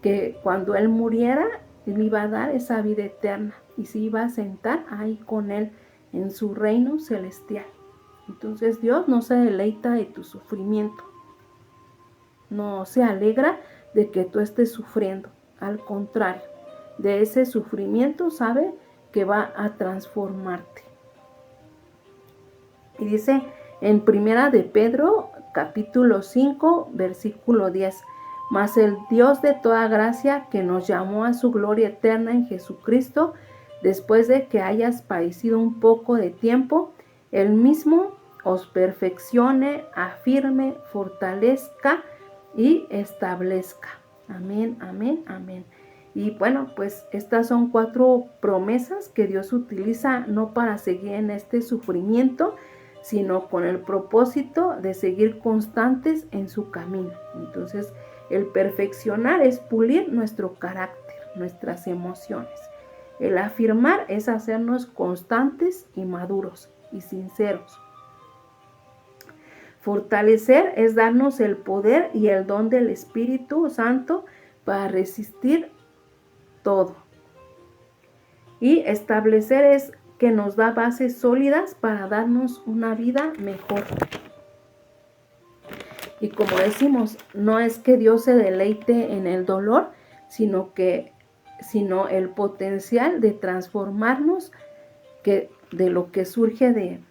que cuando él muriera, él iba a dar esa vida eterna y se iba a sentar ahí con él en su reino celestial. Entonces Dios no se deleita de tu sufrimiento, no se alegra de que tú estés sufriendo. Al contrario, de ese sufrimiento sabe que va a transformarte. Y dice en Primera de Pedro, capítulo 5, versículo 10, mas el Dios de toda gracia, que nos llamó a su gloria eterna en Jesucristo, después de que hayas padecido un poco de tiempo, él mismo os perfeccione, afirme, fortalezca y establezca. Amén, amén, amén. Y bueno, pues estas son 4 promesas que Dios utiliza no para seguir en este sufrimiento, sino con el propósito de seguir constantes en su camino. Entonces, el perfeccionar es pulir nuestro carácter, nuestras emociones. El afirmar es hacernos constantes y maduros y sinceros. Fortalecer es darnos el poder y el don del Espíritu Santo para resistir todo. Y establecer es que nos da bases sólidas para darnos una vida mejor. Y como decimos, no es que Dios se deleite en el dolor, sino el potencial de transformarnos, que de lo que surge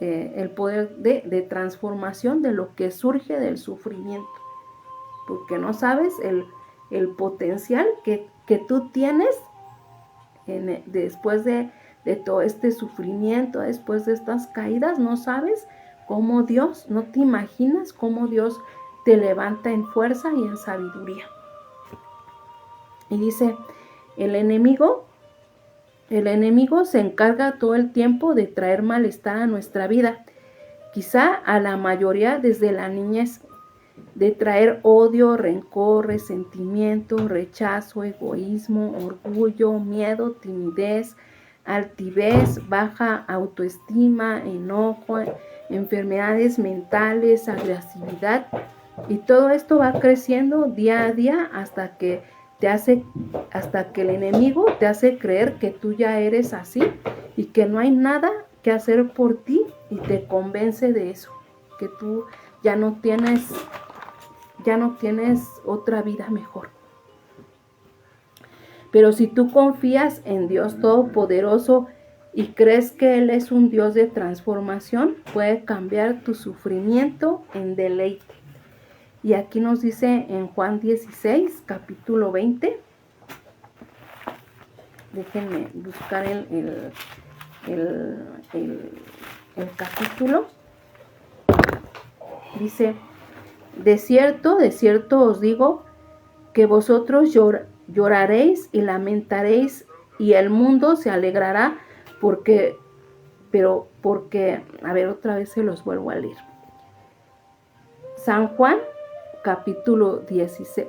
el poder de transformación de lo que surge del sufrimiento. Porque no sabes el potencial que tú tienes después de todo este sufrimiento, después de estas caídas. No sabes cómo Dios, no te imaginas cómo Dios te levanta en fuerza y en sabiduría. Y dice, el enemigo se encarga todo el tiempo de traer malestar a nuestra vida, quizá a la mayoría desde la niñez, de traer odio, rencor, resentimiento, rechazo, egoísmo, orgullo, miedo, timidez, altivez, baja autoestima, enojo, enfermedades mentales, agresividad. Y todo esto va creciendo día a día hasta que el enemigo te hace creer que tú ya eres así y que no hay nada que hacer por ti, y te convence de eso, que tú ya no tienes otra vida mejor. Pero si tú confías en Dios Todopoderoso y crees que Él es un Dios de transformación, puede cambiar tu sufrimiento en deleite. Y aquí nos dice en Juan 16, capítulo 20. Déjenme buscar el capítulo. Dice, de cierto os digo, que vosotros lloraréis y lamentaréis, y el mundo se alegrará, porque, a ver, otra vez se los vuelvo a leer. San Juan, capítulo 16,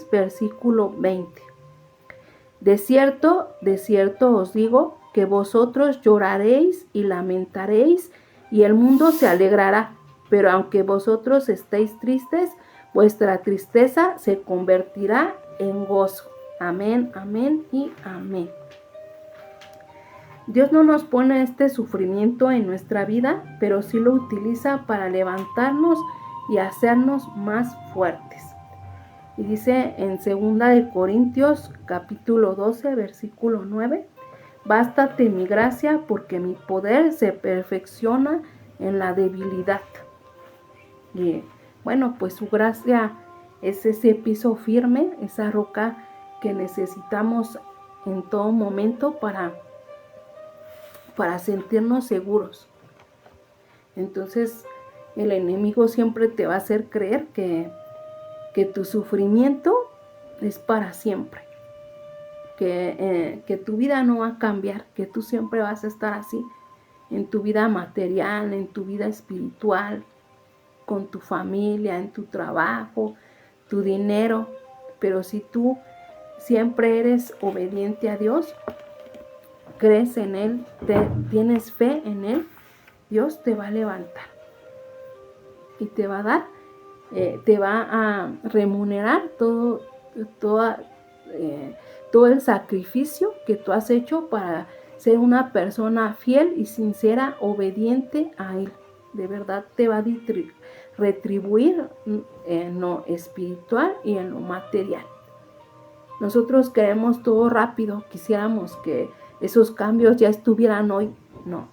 versículo 20. De cierto os digo, que vosotros lloraréis y lamentaréis, y el mundo se alegrará, pero aunque vosotros estéis tristes, vuestra tristeza se convertirá en gozo. Amén, amén y amén. Dios no nos pone este sufrimiento en nuestra vida, pero sí lo utiliza para levantarnos y hacernos más fuertes. Y dice en 2 de Corintios, capítulo 12, versículo 9, bástate mi gracia, porque mi poder se perfecciona en la debilidad. Y bueno, pues su gracia es ese piso firme, esa roca que necesitamos en todo momento para sentirnos seguros. Entonces, el enemigo siempre te va a hacer creer que tu sufrimiento es para siempre, que tu vida no va a cambiar, que tú siempre vas a estar así, en tu vida material, en tu vida espiritual, con tu familia, en tu trabajo, tu dinero. Pero si tú siempre eres obediente a Dios, crees en Él, tienes fe en Él, Dios te va a levantar y te va a dar, te va a remunerar todo el sacrificio que tú has hecho para ser una persona fiel y sincera, obediente a Él. De verdad te va a retribuir en lo espiritual y en lo material. Nosotros queremos todo rápido, quisiéramos que esos cambios ya estuvieran hoy. No.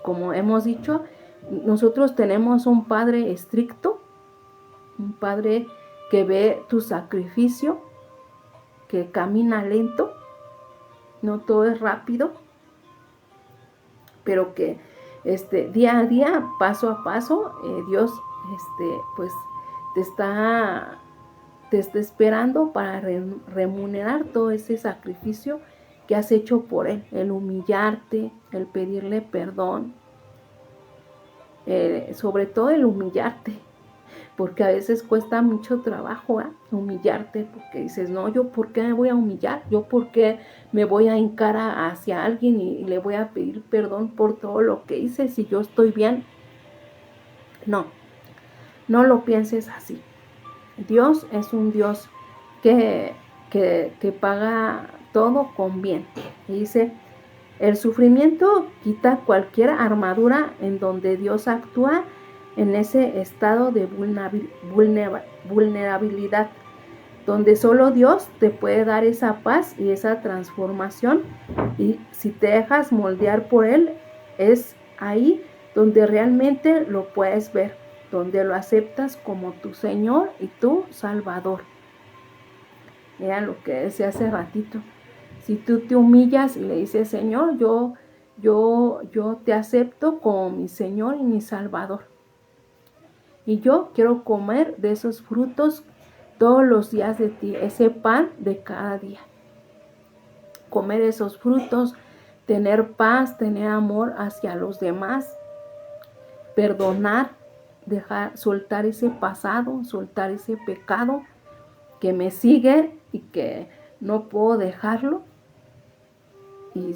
Como hemos dicho, nosotros tenemos un Padre estricto, un Padre que ve tu sacrificio, que camina lento, no todo es rápido, pero que día a día, paso a paso, Dios pues te está esperando para remunerar todo ese sacrificio que has hecho por Él, el humillarte, el pedirle perdón, sobre todo el humillarte, porque a veces cuesta mucho trabajo humillarte, porque dices, no, ¿yo por qué me voy a humillar? ¿Yo por qué me voy a hincar hacia alguien y le voy a pedir perdón por todo lo que hice si yo estoy bien? No, no lo pienses así. Dios es un Dios que paga todo con bien. Y dice, el sufrimiento quita cualquier armadura en donde Dios actúa en ese estado de vulnerabilidad, donde solo Dios te puede dar esa paz y esa transformación. Y si te dejas moldear por Él, es ahí donde realmente lo puedes ver, donde lo aceptas como tu Señor y tu Salvador. Mira lo que decía hace ratito. Si tú te humillas y le dices, Señor, yo te acepto como mi Señor y mi Salvador. Y yo quiero comer de esos frutos todos los días de ti, ese pan de cada día. Comer esos frutos, tener paz, tener amor hacia los demás, perdonar, soltar ese pasado, soltar ese pecado que me sigue y que no puedo dejarlo. Y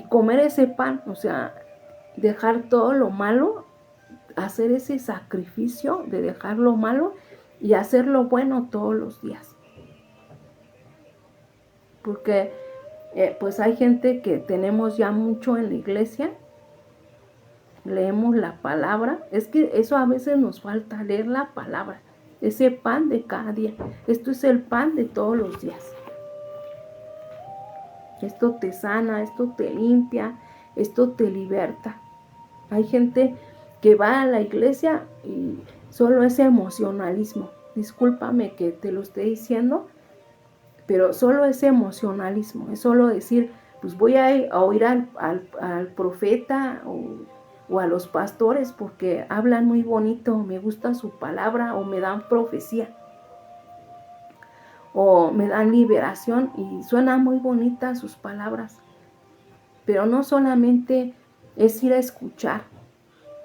comer ese pan, o sea, dejar todo lo malo, hacer ese sacrificio de dejar lo malo y hacer lo bueno todos los días. Porque pues hay gente que tenemos ya mucho en la iglesia, leemos la palabra, es que eso a veces nos falta, leer la palabra, ese pan de cada día. Esto es el pan de todos los días. Esto te sana, esto te limpia, esto te liberta. Hay gente que va a la iglesia y solo es emocionalismo. Discúlpame que te lo esté diciendo, pero solo es emocionalismo. Es solo decir, pues voy a oír al profeta o a los pastores porque hablan muy bonito, me gusta su palabra o me dan profecía o me dan liberación y suenan muy bonitas sus palabras. Pero no solamente es ir a escuchar,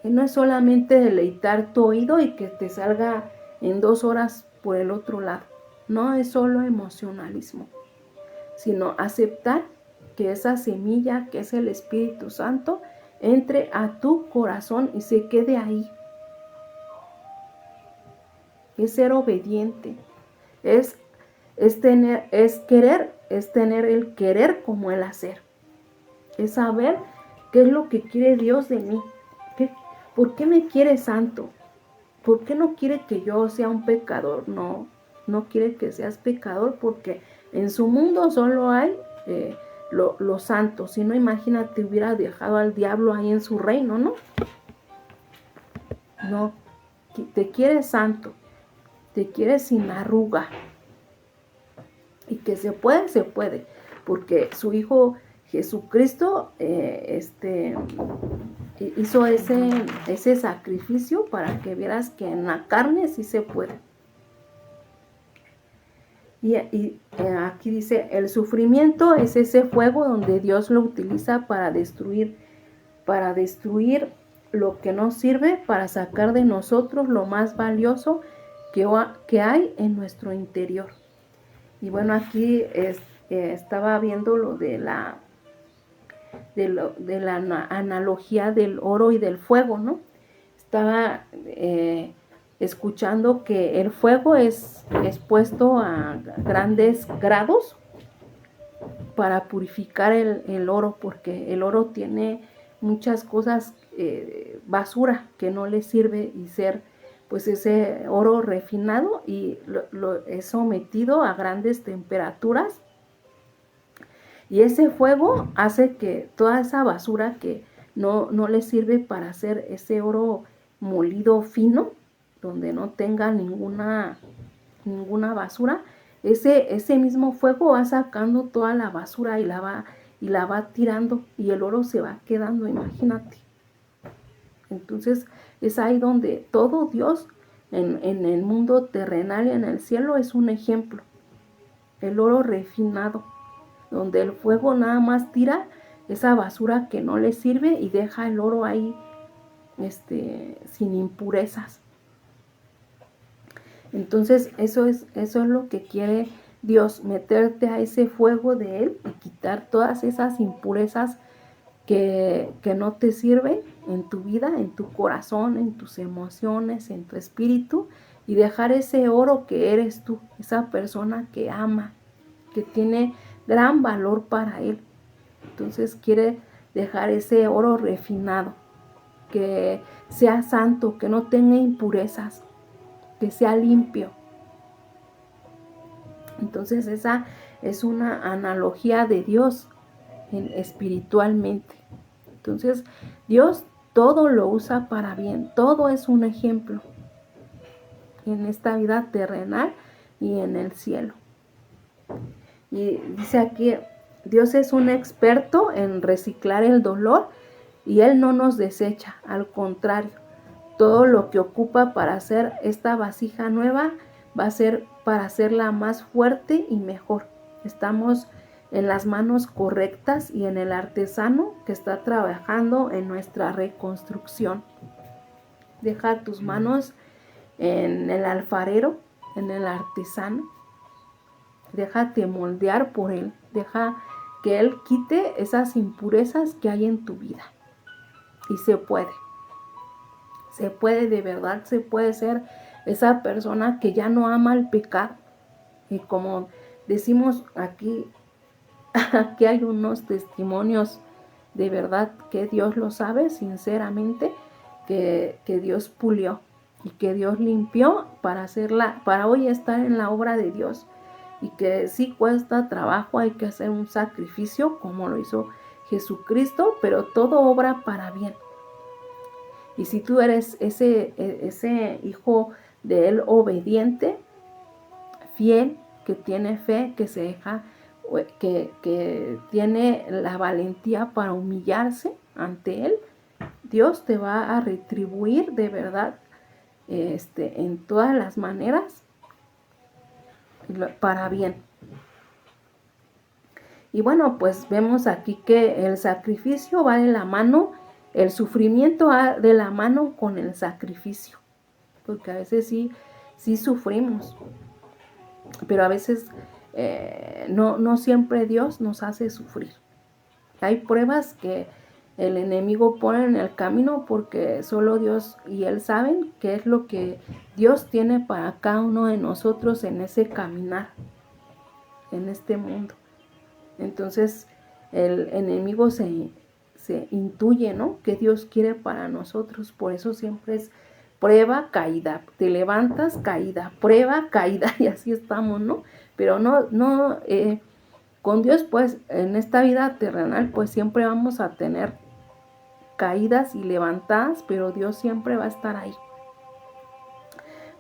no es solamente deleitar tu oído y que te salga en 2 horas por el otro lado. No es solo emocionalismo, sino aceptar que esa semilla que es el Espíritu Santo entre a tu corazón y se quede ahí. Es ser obediente, es tener el querer como el hacer. Es saber qué es lo que quiere Dios de mí. ¿Por qué me quiere santo? ¿Por qué no quiere que yo sea un pecador? No quiere que seas pecador porque en su mundo solo hay los santos. Si no, imagínate, hubiera dejado al diablo ahí en su reino, ¿no? No, te quiere santo, te quiere sin arruga. Y que se puede, porque su Hijo Jesucristo hizo ese sacrificio para que vieras que en la carne sí se puede. Y aquí dice, el sufrimiento es ese fuego donde Dios lo utiliza para destruir lo que no sirve, para sacar de nosotros lo más valioso que hay en nuestro interior. Y bueno, aquí estaba viendo lo de la analogía del oro y del fuego, ¿no? Estaba escuchando que el fuego es expuesto a grandes grados para purificar el oro, porque el oro tiene muchas cosas, basura que no le sirve, y ser pues ese oro refinado y lo es sometido a grandes temperaturas, y ese fuego hace que toda esa basura que no le sirve para hacer ese oro molido fino, donde no tenga ninguna basura, ese mismo fuego va sacando toda la basura y la va tirando, y el oro se va quedando, imagínate. Entonces es ahí donde todo Dios en el mundo terrenal y en el cielo es un ejemplo. El oro refinado, donde el fuego nada más tira esa basura que no le sirve y deja el oro ahí sin impurezas. Entonces eso es lo que quiere Dios, meterte a ese fuego de Él y quitar todas esas impurezas que no te sirven en tu vida, en tu corazón, en tus emociones, en tu espíritu, y dejar ese oro que eres tú, esa persona que ama, que tiene gran valor para Él. Entonces quiere dejar ese oro refinado, que sea santo, que no tenga impurezas, que sea limpio. Entonces esa es una analogía de Dios espiritualmente. Entonces Dios todo lo usa para bien, todo es un ejemplo en esta vida terrenal y en el cielo. Y dice aquí, Dios es un experto en reciclar el dolor y Él no nos desecha, al contrario, todo lo que ocupa para hacer esta vasija nueva va a ser para hacerla más fuerte y mejor. Estamos en las manos correctas y en el artesano que está trabajando en nuestra reconstrucción. Deja tus manos en el alfarero, en el artesano. Déjate moldear por Él. Deja que Él quite esas impurezas que hay en tu vida. Y se puede. Se puede, de verdad, se puede ser esa persona que ya no ama el pecado. Y como decimos aquí, aquí hay unos testimonios de verdad que Dios lo sabe, sinceramente, que Dios pulió y que Dios limpió para hoy estar en la obra de Dios. Y que sí cuesta trabajo, hay que hacer un sacrificio como lo hizo Jesucristo, pero todo obra para bien. Y si tú eres ese hijo de Él obediente, fiel, que tiene fe, que se deja, que tiene la valentía para humillarse ante Él, Dios te va a retribuir de verdad en todas las maneras para bien. Y bueno, pues vemos aquí que el sacrificio va de la mano, el sufrimiento va de la mano con el sacrificio, porque a veces sí sufrimos, pero a veces no siempre Dios nos hace sufrir. Hay pruebas que el enemigo pone en el camino porque solo Dios y Él saben qué es lo que Dios tiene para cada uno de nosotros en ese caminar, en este mundo. Entonces el enemigo se intuye, ¿no?, que Dios quiere para nosotros. Por eso siempre es prueba, caída, te levantas, caída, prueba, caída, y así estamos, ¿no? Pero con Dios, pues, en esta vida terrenal, pues siempre vamos a tener caídas y levantadas, pero Dios siempre va a estar ahí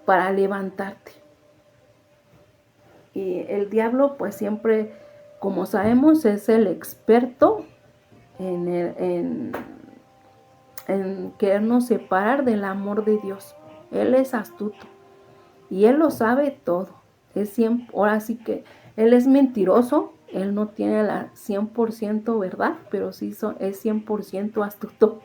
para levantarte. Y el diablo, pues siempre, como sabemos, es el experto en querernos separar del amor de Dios. Él es astuto y Él lo sabe todo. Ahora sí que Él es mentiroso. Él no tiene la 100% verdad, pero sí es 100% astuto,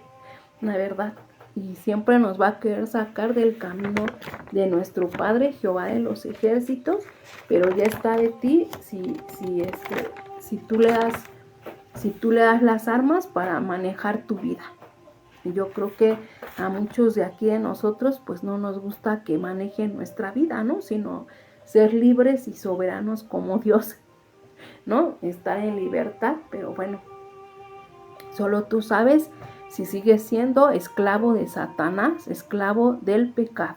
la verdad. y siempre nos va a querer sacar del camino de nuestro Padre, Jehová de los ejércitos, pero ya está de ti si tú le das las armas para manejar tu vida. Y yo creo que a muchos de aquí de nosotros pues no nos gusta que manejen nuestra vida, ¿no? Sino ser libres y soberanos como Dios, ¿no? Estar en libertad, pero bueno, solo tú sabes si sigues siendo esclavo de Satanás, esclavo del pecado.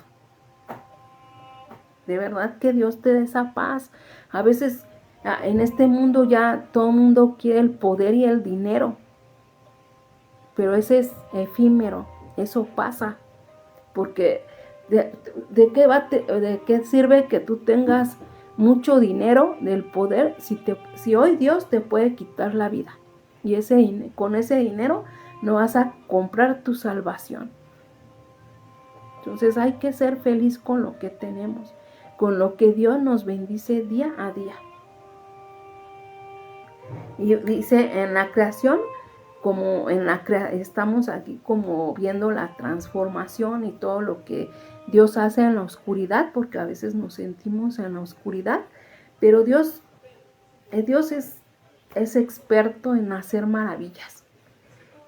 De verdad que Dios te dé esa paz. A veces en este mundo ya todo el mundo quiere el poder y el dinero, pero ese es efímero, eso pasa, porque ¿de qué sirve que tú tengas mucho dinero del poder si hoy Dios te puede quitar la vida? Y con ese dinero no vas a comprar tu salvación. Entonces hay que ser feliz con lo que tenemos, con lo que Dios nos bendice día a día. Y dice, en la creación, estamos aquí como viendo la transformación y todo lo que Dios hace en la oscuridad, porque a veces nos sentimos en la oscuridad, pero Dios es experto en hacer maravillas.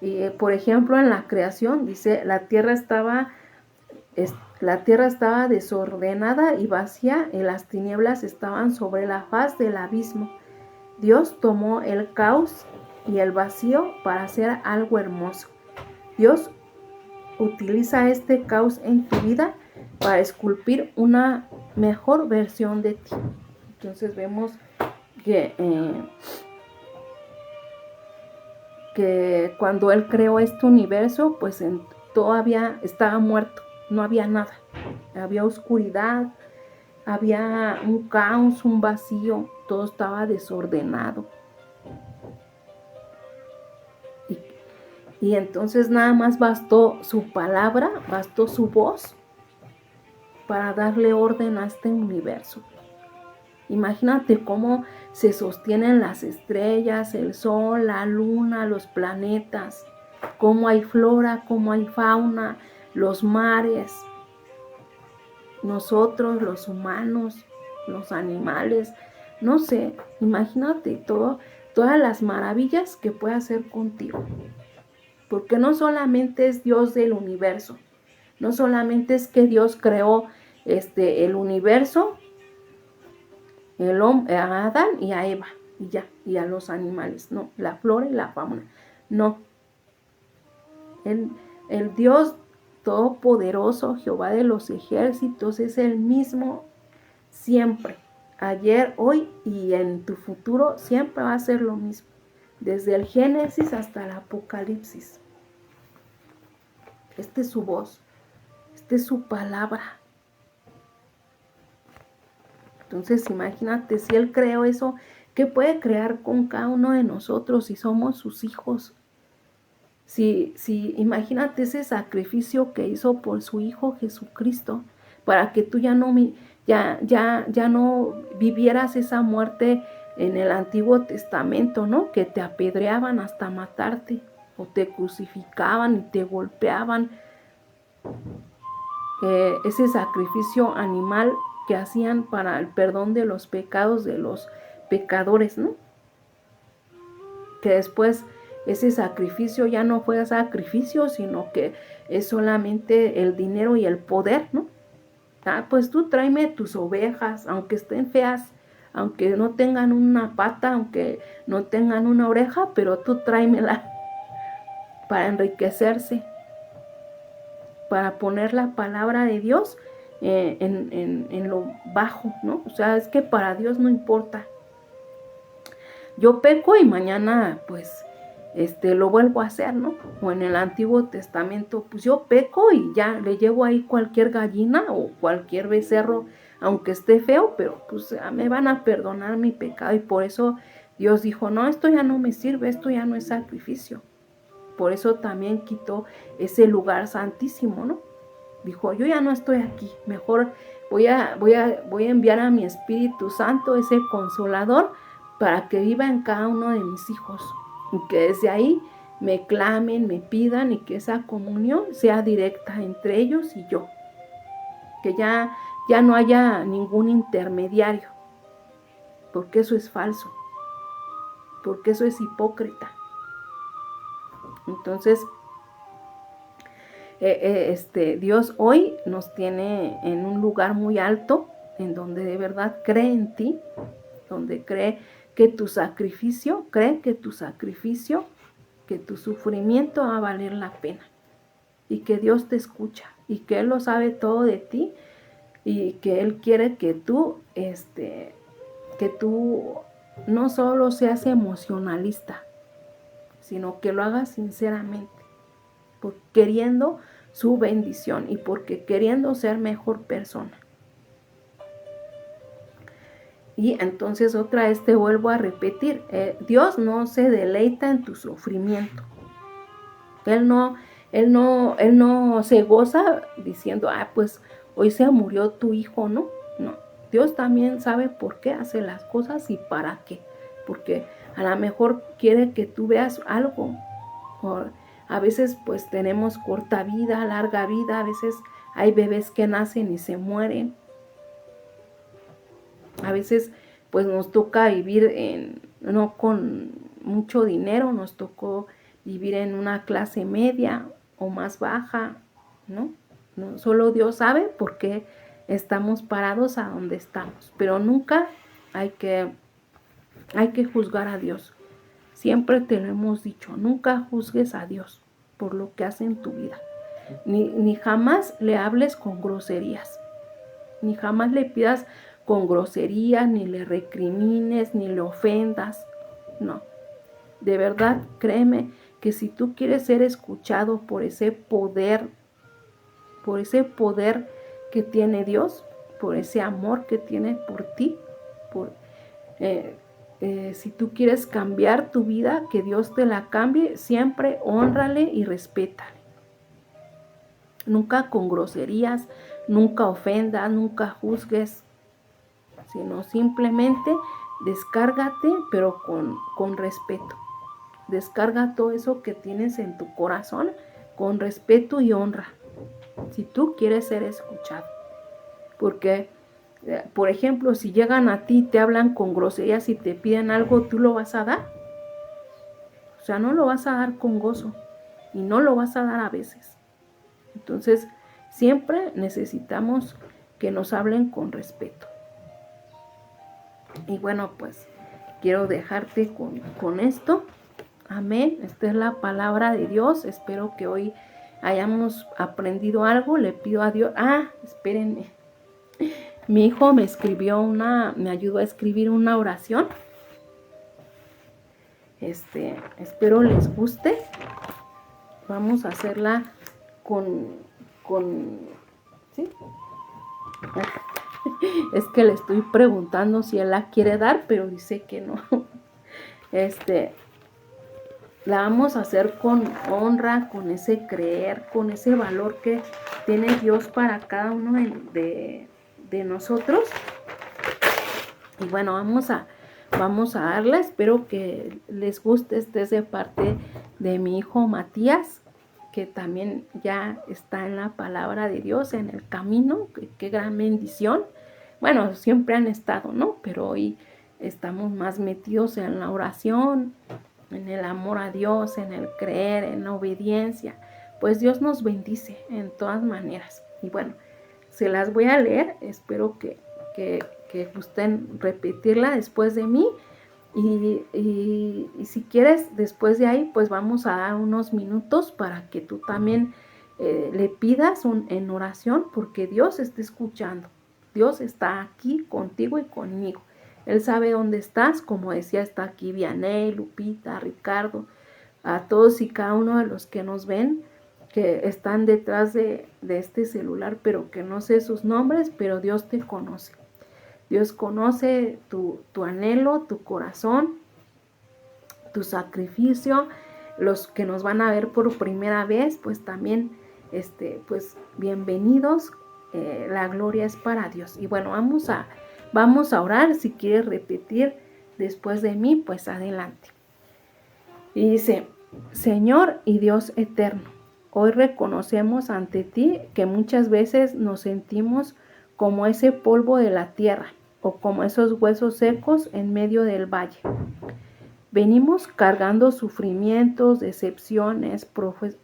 Y por ejemplo, en la creación dice, la tierra estaba desordenada y vacía, y las tinieblas estaban sobre la faz del abismo. Dios tomó el caos y el vacío para hacer algo hermoso. Dios utiliza este caos en tu vida para esculpir una mejor versión de ti. Entonces vemos que cuando Él creó este universo, pues todavía estaba muerto, no había nada. Había oscuridad, había un caos, un vacío, todo estaba desordenado. Y entonces nada más bastó su palabra, bastó su voz para darle orden a este universo. Imagínate cómo se sostienen las estrellas, el sol, la luna, los planetas, cómo hay flora, cómo hay fauna, los mares, nosotros, los humanos, los animales, no sé, imagínate todas las maravillas que puede hacer contigo. Porque no solamente es Dios del universo, no solamente es que Dios creó el universo, a Adán y a Eva, y ya, y a los animales, no, la flora y la fauna, no. El Dios todopoderoso, Jehová de los ejércitos, es el mismo siempre, ayer, hoy y en tu futuro, siempre va a ser lo mismo, desde el Génesis hasta el Apocalipsis. Esta es su voz, esta es su palabra. Entonces imagínate, si Él creó eso, ¿qué puede crear con cada uno de nosotros si somos sus hijos? Si imagínate ese sacrificio que hizo por su Hijo Jesucristo, para que tú ya no vivieras esa muerte en el Antiguo Testamento, ¿no? Que te apedreaban hasta matarte, o te crucificaban y te golpeaban. Ese sacrificio animal que hacían para el perdón de los pecados de los pecadores, ¿no? Que después ese sacrificio ya no fue sacrificio, sino que es solamente el dinero y el poder, ¿no? Pues tú tráeme tus ovejas, aunque estén feas, aunque no tengan una pata, aunque no tengan una oreja, pero tú tráemela para enriquecerse, para poner la palabra de Dios en lo bajo, ¿no? O sea, es que para Dios no importa. Yo peco y mañana, pues, lo vuelvo a hacer, ¿no? O en el Antiguo Testamento, pues yo peco y ya le llevo ahí cualquier gallina o cualquier becerro, aunque esté feo, pero pues me van a perdonar mi pecado. Y por eso Dios dijo, no, esto ya no me sirve, esto ya no es sacrificio. Por eso también quitó ese lugar santísimo, ¿no? Dijo, yo ya no estoy aquí, mejor voy a enviar a mi Espíritu Santo, ese Consolador, para que viva en cada uno de mis hijos. Y que desde ahí me clamen, me pidan y que esa comunión sea directa entre ellos y yo. Que ya no haya ningún intermediario, porque eso es falso, porque eso es hipócrita. Entonces, Dios hoy nos tiene en un lugar muy alto, en donde de verdad cree en ti, donde cree que tu sacrificio, que tu sufrimiento va a valer la pena, y que Dios te escucha, y que Él lo sabe todo de ti, y que Él quiere que tú no solo seas emocionalista, sino que lo hagas sinceramente, queriendo su bendición y porque queriendo ser mejor persona. Y entonces otra vez te vuelvo a repetir, Dios no se deleita en tu sufrimiento. Él no se goza diciendo, pues hoy se murió tu hijo, ¿no? No, Dios también sabe por qué hace las cosas y para qué. Porque a lo mejor quiere que tú veas algo. A veces pues tenemos corta vida, larga vida, a veces hay bebés que nacen y se mueren. A veces pues nos toca vivir no con mucho dinero, nos tocó vivir en una clase media o más baja, ¿no? Solo Dios sabe por qué estamos parados a donde estamos, pero nunca hay que juzgar a Dios. Siempre te lo hemos dicho, nunca juzgues a Dios por lo que hace en tu vida. Ni jamás le hables con groserías, ni jamás le pidas con groserías, ni le recrimines, ni le ofendas. No, de verdad, créeme que si tú quieres ser escuchado por ese poder que tiene Dios, por ese amor que tiene por ti, si tú quieres cambiar tu vida, que Dios te la cambie, siempre hónrale y respétale. Nunca con groserías, nunca ofendas, nunca juzgues, sino simplemente descárgate, pero con respeto. Descarga todo eso que tienes en tu corazón con respeto y honra, si tú quieres ser escuchado. Porque, por ejemplo, si llegan a ti, te hablan con groserías y te piden algo, ¿tú lo vas a dar? O sea, no lo vas a dar con gozo y no lo vas a dar a veces. Entonces, siempre necesitamos que nos hablen con respeto. Y bueno, pues quiero dejarte con esto. Amén. Esta es la palabra de Dios. Espero que hoy hayamos aprendido algo. Le pido a Dios. Espérenme. Mi hijo me ayudó a escribir una oración. Espero les guste. Vamos a hacerla ¿sí? Es que le estoy preguntando si él la quiere dar, pero dice que no. La vamos a hacer con honra, con ese creer, con ese valor que tiene Dios para cada uno de nosotros. Y bueno, vamos a darla. Espero que les guste. Este es de parte de mi hijo Matías, que también ya está en la palabra de Dios, en el camino. Qué gran bendición. Bueno, siempre han estado, ¿no? Pero hoy estamos más metidos en la oración, en el amor a Dios, en el creer, en la obediencia. Pues Dios nos bendice en todas maneras. Y bueno, se las voy a leer. Espero que gusten repetirla después de mí. Y si quieres, después de ahí, pues vamos a dar unos minutos para que tú también le pidas en oración, porque Dios está escuchando. Dios está aquí contigo y conmigo. Él sabe dónde estás, como decía, está aquí Vianey, Lupita, Ricardo, a todos y cada uno de los que nos ven, que están detrás de este celular, pero que no sé sus nombres, pero Dios te conoce. Dios conoce tu anhelo, tu corazón, tu sacrificio. Los que nos van a ver por primera vez, pues también, pues bienvenidos. La gloria es para Dios. Y bueno, vamos a orar. Si quieres repetir después de mí, pues adelante. Y dice: Señor y Dios eterno, hoy reconocemos ante ti que muchas veces nos sentimos como ese polvo de la tierra o como esos huesos secos en medio del valle. Venimos cargando sufrimientos, decepciones,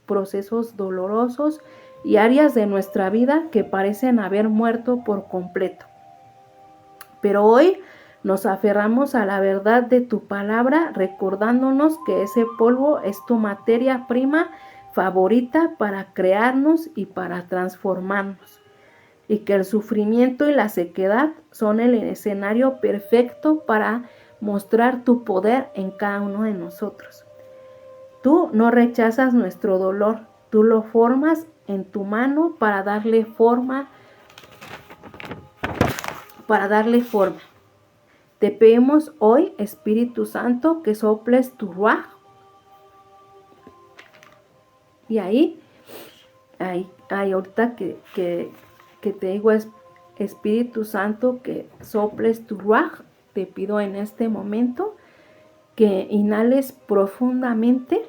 procesos dolorosos y áreas de nuestra vida que parecen haber muerto por completo. Pero hoy nos aferramos a la verdad de tu palabra, recordándonos que ese polvo es tu materia prima favorita para crearnos y para transformarnos, y que el sufrimiento y la sequedad son el escenario perfecto para mostrar tu poder en cada uno de nosotros. Tú no rechazas nuestro dolor, tú lo formas en tu mano para darle forma. Te pedimos hoy, Espíritu Santo, que soples tu ruaj. Y ahí ahorita que te digo, Espíritu Santo, que soples tu ruaj, te pido en este momento que inhales profundamente,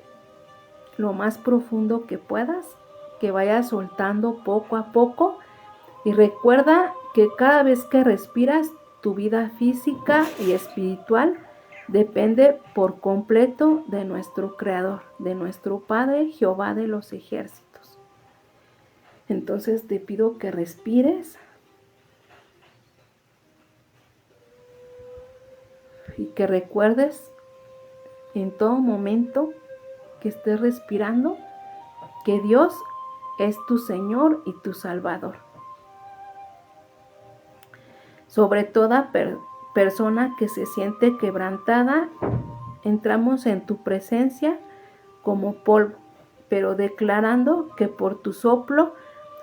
lo más profundo que puedas, que vayas soltando poco a poco. Y recuerda que cada vez que respiras, tu vida física y espiritual depende por completo de nuestro Creador, de nuestro Padre Jehová de los ejércitos. Entonces te pido que respires y que recuerdes en todo momento que estés respirando que Dios es tu Señor y tu Salvador. Sobre toda persona que se siente quebrantada, entramos en tu presencia como polvo, pero declarando que por tu soplo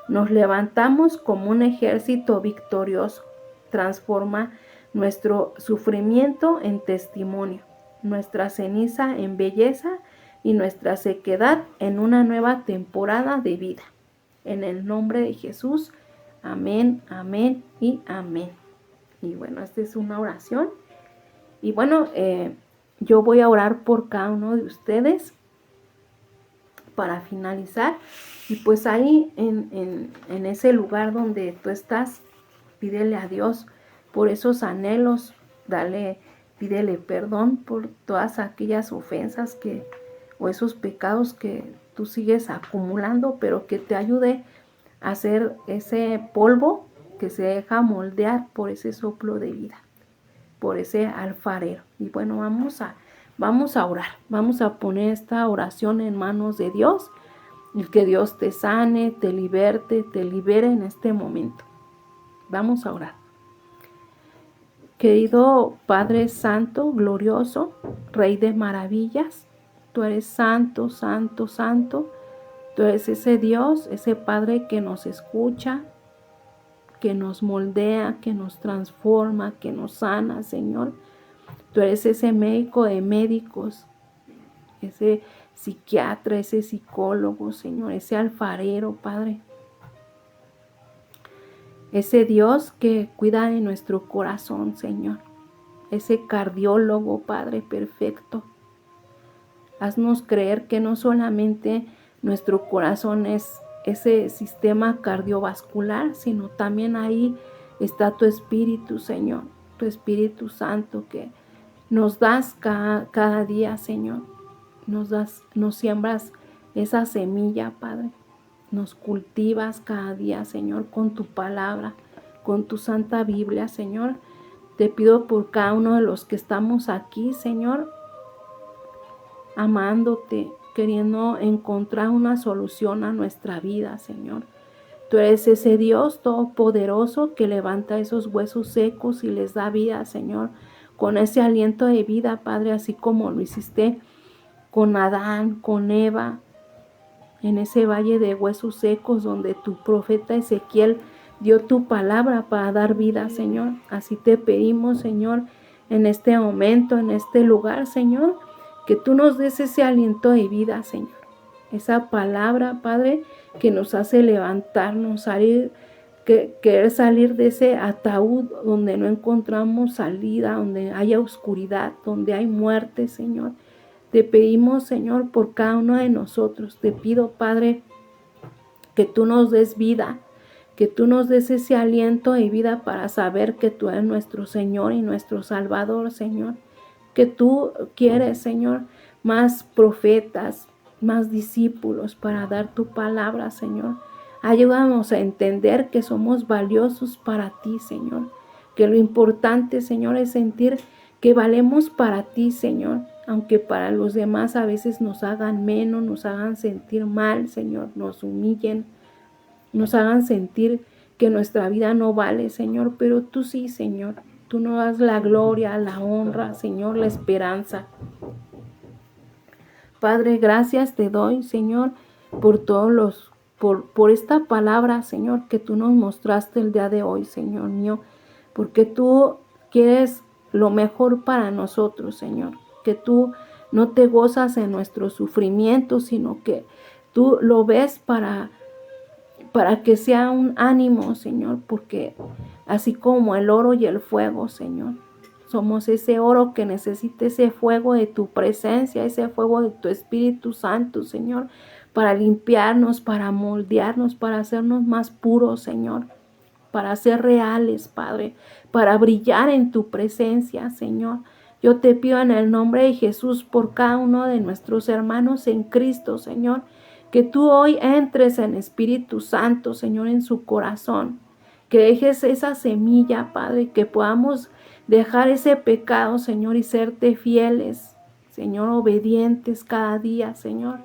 nos levantamos como un ejército victorioso. Transforma nuestro sufrimiento en testimonio, nuestra ceniza en belleza y nuestra sequedad en una nueva temporada de vida. En el nombre de Jesús, amén, amén y amén. Y bueno, esta es una oración. Y bueno, yo voy a orar por cada uno de ustedes para finalizar. Y pues ahí en ese lugar donde tú estás, pídele a Dios por esos anhelos, pídele perdón por todas aquellas ofensas o esos pecados que tú sigues acumulando, pero que te ayude a hacer ese polvo que se deja moldear por ese soplo de vida, por ese alfarero. Y bueno, vamos a orar, vamos a poner esta oración en manos de Dios, y que Dios te sane, te liberte, te libere en este momento. Vamos a orar. Querido Padre Santo, glorioso, Rey de maravillas, tú eres santo, santo, santo. Tú eres ese Dios, ese Padre que nos escucha, que nos moldea, que nos transforma, que nos sana, Señor. Tú eres ese médico de médicos, ese psiquiatra, ese psicólogo, Señor, ese alfarero, Padre. Ese Dios que cuida de nuestro corazón, Señor. Ese cardiólogo, Padre perfecto. Haznos creer que no solamente nuestro corazón es ese sistema cardiovascular, sino también ahí está tu Espíritu, Señor, tu Espíritu Santo que nos das cada día, Señor. Nos siembras esa semilla, Padre. Nos cultivas cada día, Señor, con tu palabra, con tu Santa Biblia, Señor. Te pido por cada uno de los que estamos aquí, Señor, amándote, queriendo encontrar una solución a nuestra vida, Señor. Tú eres ese Dios todopoderoso que levanta esos huesos secos y les da vida, Señor, con ese aliento de vida, Padre, así como lo hiciste con Adán, con Eva, en ese valle de huesos secos donde tu profeta Ezequiel dio tu palabra para dar vida, Señor. Así te pedimos, Señor, en este momento, en este lugar, Señor, que tú nos des ese aliento de vida, Señor. Esa palabra, Padre, que nos hace levantarnos, querer salir de ese ataúd donde no encontramos salida, donde haya oscuridad, donde hay muerte, Señor. Te pedimos, Señor, por cada uno de nosotros. Te pido, Padre, que tú nos des vida, que tú nos des ese aliento de vida para saber que tú eres nuestro Señor y nuestro Salvador, Señor. Que tú quieres, Señor, más profetas, más discípulos para dar tu palabra, Señor. Ayúdanos a entender que somos valiosos para ti, Señor. Que lo importante, Señor, es sentir que valemos para ti, Señor. Aunque para los demás a veces nos hagan menos, nos hagan sentir mal, Señor, nos humillen, nos hagan sentir que nuestra vida no vale, Señor, pero tú sí, Señor. Tú nos das la gloria, la honra, Señor, la esperanza. Padre, gracias te doy, Señor, por esta palabra, Señor, que tú nos mostraste el día de hoy, Señor mío, porque tú quieres lo mejor para nosotros, Señor, que tú no te gozas en nuestro sufrimiento, sino que tú lo ves para que sea un ánimo, Señor, porque así como el oro y el fuego, Señor, somos ese oro que necesita ese fuego de tu presencia, ese fuego de tu Espíritu Santo, Señor, para limpiarnos, para moldearnos, para hacernos más puros, Señor, para ser reales, Padre, para brillar en tu presencia, Señor. Yo te pido en el nombre de Jesús por cada uno de nuestros hermanos en Cristo, Señor, que tú hoy entres en Espíritu Santo, Señor, en su corazón, que dejes esa semilla, Padre, que podamos dejar ese pecado, Señor, y serte fieles, Señor, obedientes cada día, Señor.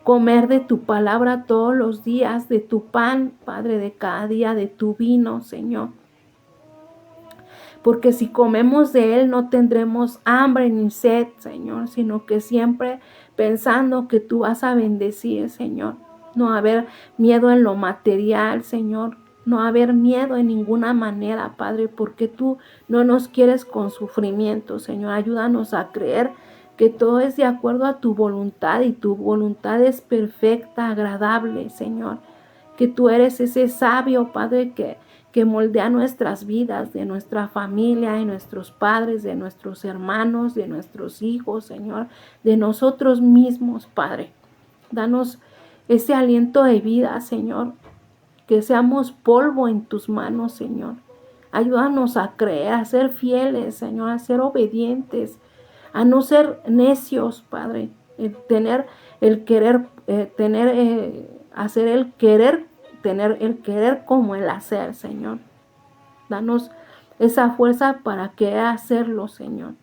Comer de tu palabra todos los días, de tu pan, Padre, de cada día, de tu vino, Señor. Porque si comemos de él no tendremos hambre ni sed, Señor, sino que siempre pensando que tú vas a bendecir, Señor. No haber miedo en lo material, Señor. No haber miedo en ninguna manera, Padre, porque tú no nos quieres con sufrimiento, Señor. Ayúdanos a creer que todo es de acuerdo a tu voluntad y tu voluntad es perfecta, agradable, Señor. Que tú eres ese sabio, Padre, que moldea nuestras vidas, de nuestra familia, de nuestros padres, de nuestros hermanos, de nuestros hijos, Señor, de nosotros mismos, Padre. Danos ese aliento de vida, Señor, que seamos polvo en tus manos, Señor. Ayúdanos a creer, a ser fieles, Señor, a ser obedientes, a no ser necios, Padre, tener el querer como el hacer, Señor. Danos esa fuerza para querer hacerlo, Señor.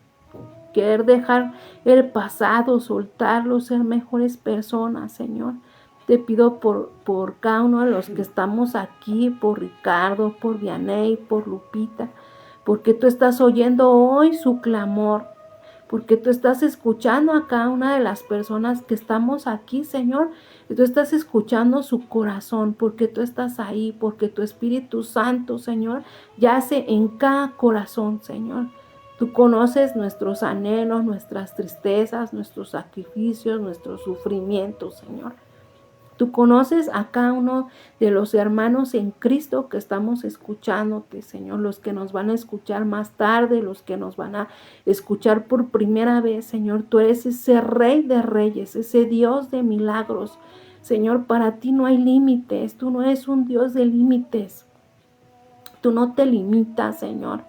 Querer dejar el pasado, soltarlo, ser mejores personas, Señor. Te pido por cada uno de los que estamos aquí, por Ricardo, por Vianey, por Lupita, porque tú estás oyendo hoy su clamor, porque tú estás escuchando a cada una de las personas que estamos aquí, Señor, y tú estás escuchando su corazón, porque tú estás ahí, porque tu Espíritu Santo, Señor, yace en cada corazón, Señor. Tú conoces nuestros anhelos, nuestras tristezas, nuestros sacrificios, nuestros sufrimientos, Señor. Tú conoces a cada uno de los hermanos en Cristo que estamos escuchándote, Señor, los que nos van a escuchar más tarde, los que nos van a escuchar por primera vez, Señor. Tú eres ese Rey de Reyes, ese Dios de milagros. Señor, para ti no hay límites, tú no eres un Dios de límites. Tú no te limitas, Señor.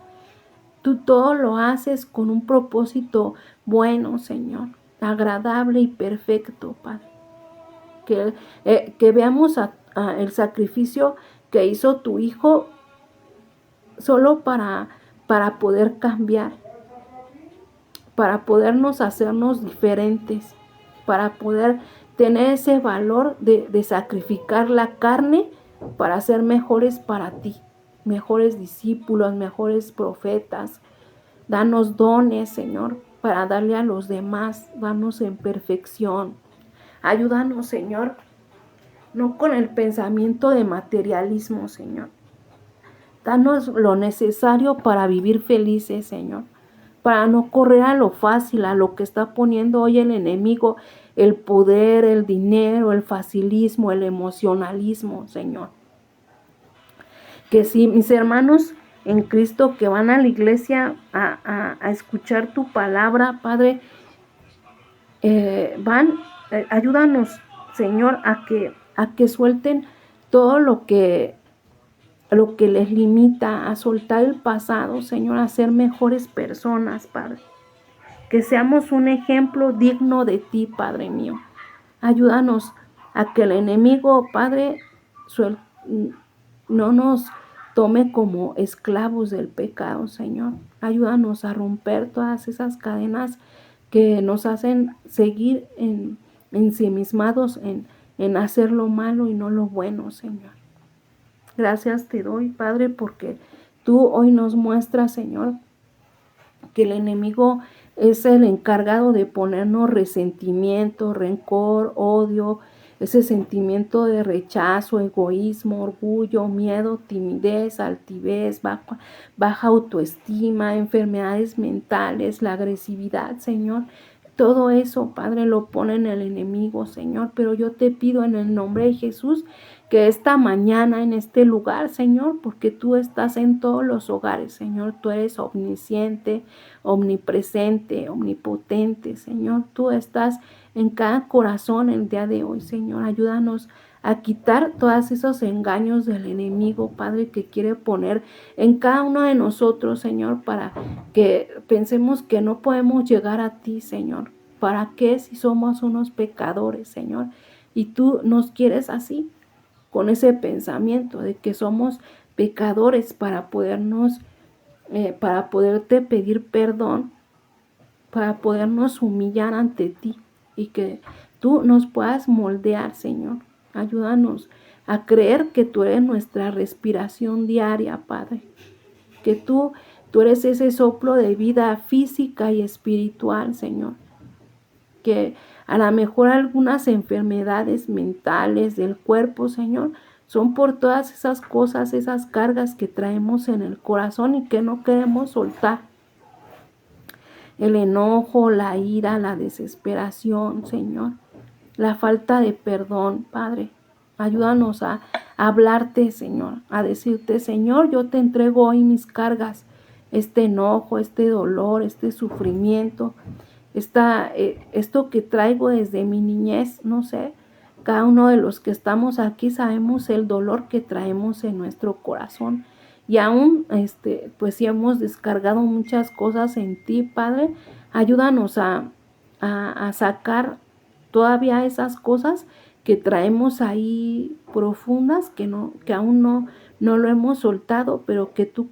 Tú todo lo haces con un propósito bueno, Señor, agradable y perfecto, Padre. Que veamos el sacrificio que hizo tu Hijo solo para poder cambiar, para podernos hacernos diferentes, para poder tener ese valor de sacrificar la carne para ser mejores para ti, mejores discípulos, mejores profetas. Danos dones, Señor, para darle a los demás, danos en perfección. Ayúdanos, Señor, no con el pensamiento de materialismo, Señor. Danos lo necesario para vivir felices, Señor, para no correr a lo fácil, a lo que está poniendo hoy el enemigo, el poder, el dinero, el facilismo, el emocionalismo, Señor. Que si mis hermanos en Cristo que van a la iglesia a escuchar tu palabra, Padre, ayúdanos, Señor, a que suelten todo lo que les limita, a soltar el pasado, Señor, a ser mejores personas, Padre. Que seamos un ejemplo digno de ti, Padre mío. Ayúdanos a que el enemigo, Padre, no nos tome como esclavos del pecado, Señor. Ayúdanos a romper todas esas cadenas que nos hacen seguir ensimismados en hacer lo malo y no lo bueno, Señor. Gracias te doy, Padre, porque tú hoy nos muestras, Señor, que el enemigo es el encargado de ponernos resentimiento, rencor, odio, ese sentimiento de rechazo, egoísmo, orgullo, miedo, timidez, altivez, baja autoestima, enfermedades mentales, la agresividad, Señor. Todo eso, Padre, lo pone en el enemigo, Señor, pero yo te pido en el nombre de Jesús que esta mañana en este lugar, Señor, porque tú estás en todos los hogares, Señor, tú eres omnisciente, omnipresente, omnipotente, Señor, tú estás en cada corazón el día de hoy, Señor, ayúdanos a quitar todos esos engaños del enemigo, Padre, que quiere poner en cada uno de nosotros, Señor, para que pensemos que no podemos llegar a ti, Señor. ¿Para qué si somos unos pecadores, Señor? Y tú nos quieres así, con ese pensamiento de que somos pecadores para poderte pedir perdón, para podernos humillar ante ti y que tú nos puedas moldear, Señor. Ayúdanos a creer que tú eres nuestra respiración diaria, Padre. Que tú eres ese soplo de vida física y espiritual, Señor. Que a lo mejor algunas enfermedades mentales del cuerpo, Señor, son por todas esas cosas, esas cargas que traemos en el corazón y que no queremos soltar. El enojo, la ira, la desesperación, Señor. La falta de perdón, Padre. Ayúdanos a hablarte, Señor, a decirte, Señor, yo te entrego hoy mis cargas, este enojo, este dolor, este sufrimiento, esto que traigo desde mi niñez, no sé, cada uno de los que estamos aquí sabemos el dolor que traemos en nuestro corazón. Y aún, pues si hemos descargado muchas cosas en ti, Padre, ayúdanos a sacar todavía esas cosas que traemos ahí profundas, que aún no lo hemos soltado, pero que tú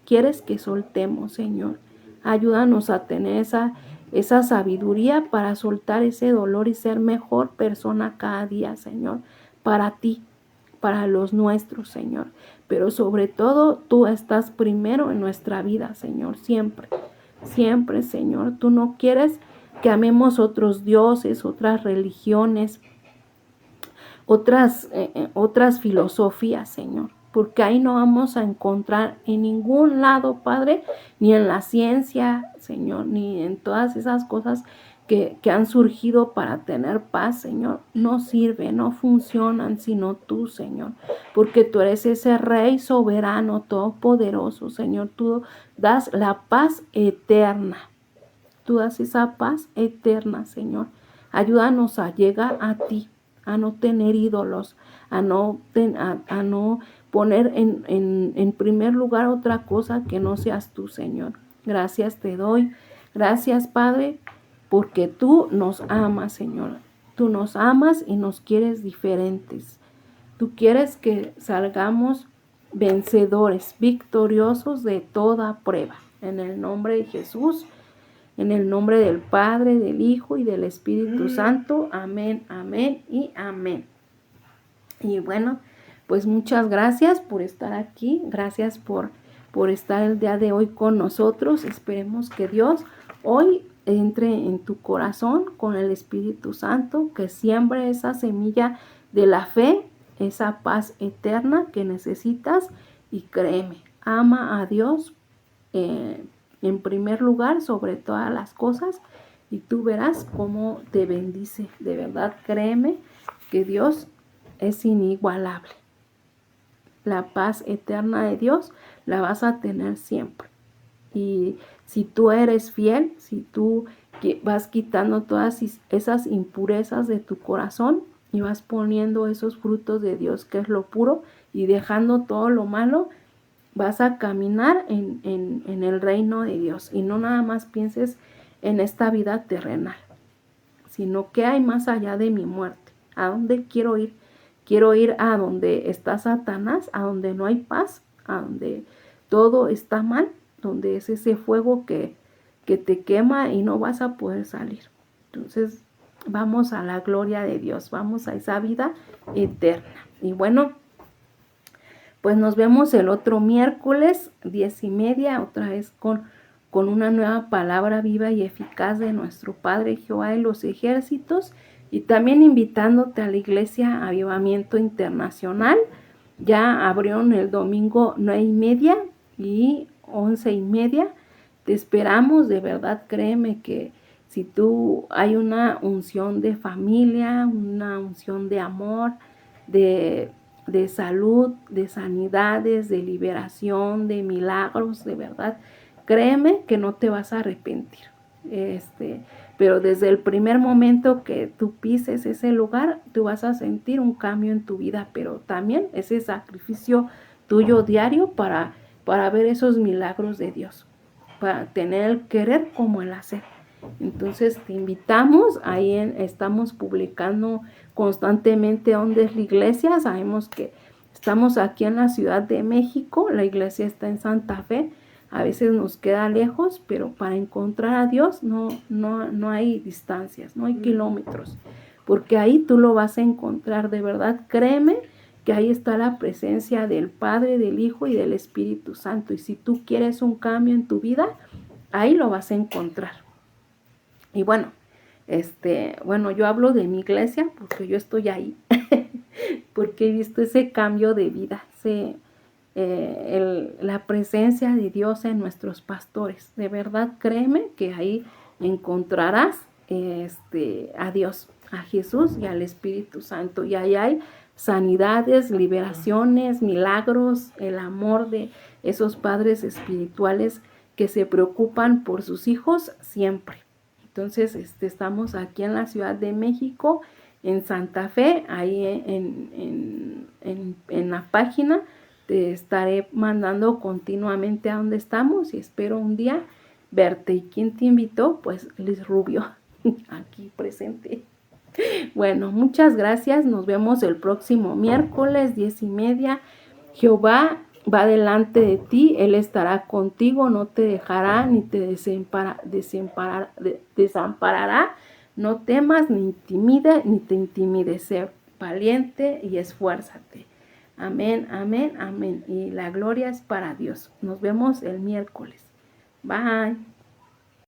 quieres que soltemos, Señor. Ayúdanos a tener esa sabiduría para soltar ese dolor y ser mejor persona cada día, Señor, para ti, para los nuestros, Señor. Pero sobre todo, tú estás primero en nuestra vida, Señor, siempre, siempre, Señor. Tú no quieres que amemos otros dioses, otras religiones, otras filosofías, Señor, porque ahí no vamos a encontrar en ningún lado, Padre, ni en la ciencia, Señor, ni en todas esas cosas que han surgido para tener paz, Señor. No sirve, no funcionan sino tú, Señor, porque tú eres ese Rey soberano, todopoderoso, Señor. Tú das la paz eterna. Tú das esa paz eterna, Señor. Ayúdanos a llegar a ti, a no tener ídolos, a no poner en primer lugar otra cosa que no seas tú, Señor. Gracias te doy. Gracias, Padre, porque tú nos amas, Señor. Tú nos amas y nos quieres diferentes. Tú quieres que salgamos vencedores, victoriosos de toda prueba. En el nombre de Jesús. En el nombre del Padre, del Hijo y del Espíritu Santo. Amén, amén y amén. Y bueno, pues muchas gracias por estar aquí. Gracias por estar el día de hoy con nosotros. Esperemos que Dios hoy entre en tu corazón con el Espíritu Santo, que siembre esa semilla de la fe, esa paz eterna que necesitas. Y créeme, ama a Dios en primer lugar sobre todas las cosas y tú verás cómo te bendice. De verdad, créeme que Dios es inigualable. La paz eterna de Dios la vas a tener siempre. Y si tú eres fiel, si tú vas quitando todas esas impurezas de tu corazón y vas poniendo esos frutos de Dios, que es lo puro, y dejando todo lo malo. Vas a caminar en el reino de Dios y no nada más pienses en esta vida terrenal, sino que hay más allá de mi muerte. ¿A dónde quiero ir? Quiero ir a donde está Satanás, a donde no hay paz, a donde todo está mal, donde es ese fuego que te quema y no vas a poder salir. Entonces, vamos a la gloria de Dios, vamos a esa vida eterna. Y bueno, pues nos vemos el otro miércoles, 10:30, otra vez con una nueva palabra viva y eficaz de nuestro Padre Jehová de los ejércitos, y también invitándote a la Iglesia Avivamiento Internacional. Ya abrieron el domingo 9:30 y 11:30. Te esperamos, de verdad, créeme que si tú hay una unción de familia, una unción de amor, de salud, de sanidades, de liberación, de milagros, de verdad, créeme que no te vas a arrepentir. Pero desde el primer momento que tú pises ese lugar, tú vas a sentir un cambio en tu vida, pero también ese sacrificio tuyo diario para ver esos milagros de Dios, para tener el querer como el hacer. Entonces te invitamos, ahí estamos publicando constantemente dónde es la iglesia. Sabemos que estamos aquí en la Ciudad de México, la iglesia está en Santa Fe, a veces nos queda lejos, pero para encontrar a Dios no hay distancias, no hay kilómetros, porque ahí tú lo vas a encontrar, de verdad, créeme que ahí está la presencia del Padre, del Hijo y del Espíritu Santo, y si tú quieres un cambio en tu vida, ahí lo vas a encontrar. Y bueno, yo hablo de mi iglesia porque yo estoy ahí, porque he visto ese cambio de vida, la presencia de Dios en nuestros pastores. De verdad, créeme que ahí encontrarás a Dios, a Jesús y al Espíritu Santo. Y ahí hay sanidades, liberaciones, milagros, el amor de esos padres espirituales que se preocupan por sus hijos siempre. Entonces, estamos aquí en la Ciudad de México, en Santa Fe, ahí en la página. Te estaré mandando continuamente a donde estamos y espero un día verte. ¿Y quién te invitó? Pues Liz Rubio, aquí presente. Bueno, muchas gracias. Nos vemos el próximo miércoles, 10:30. Jehová va delante de ti, Él estará contigo, no te dejará ni te desamparará. No temas ni te intimides, sé valiente y esfuérzate. Amén, amén, amén. Y la gloria es para Dios. Nos vemos el miércoles. Bye.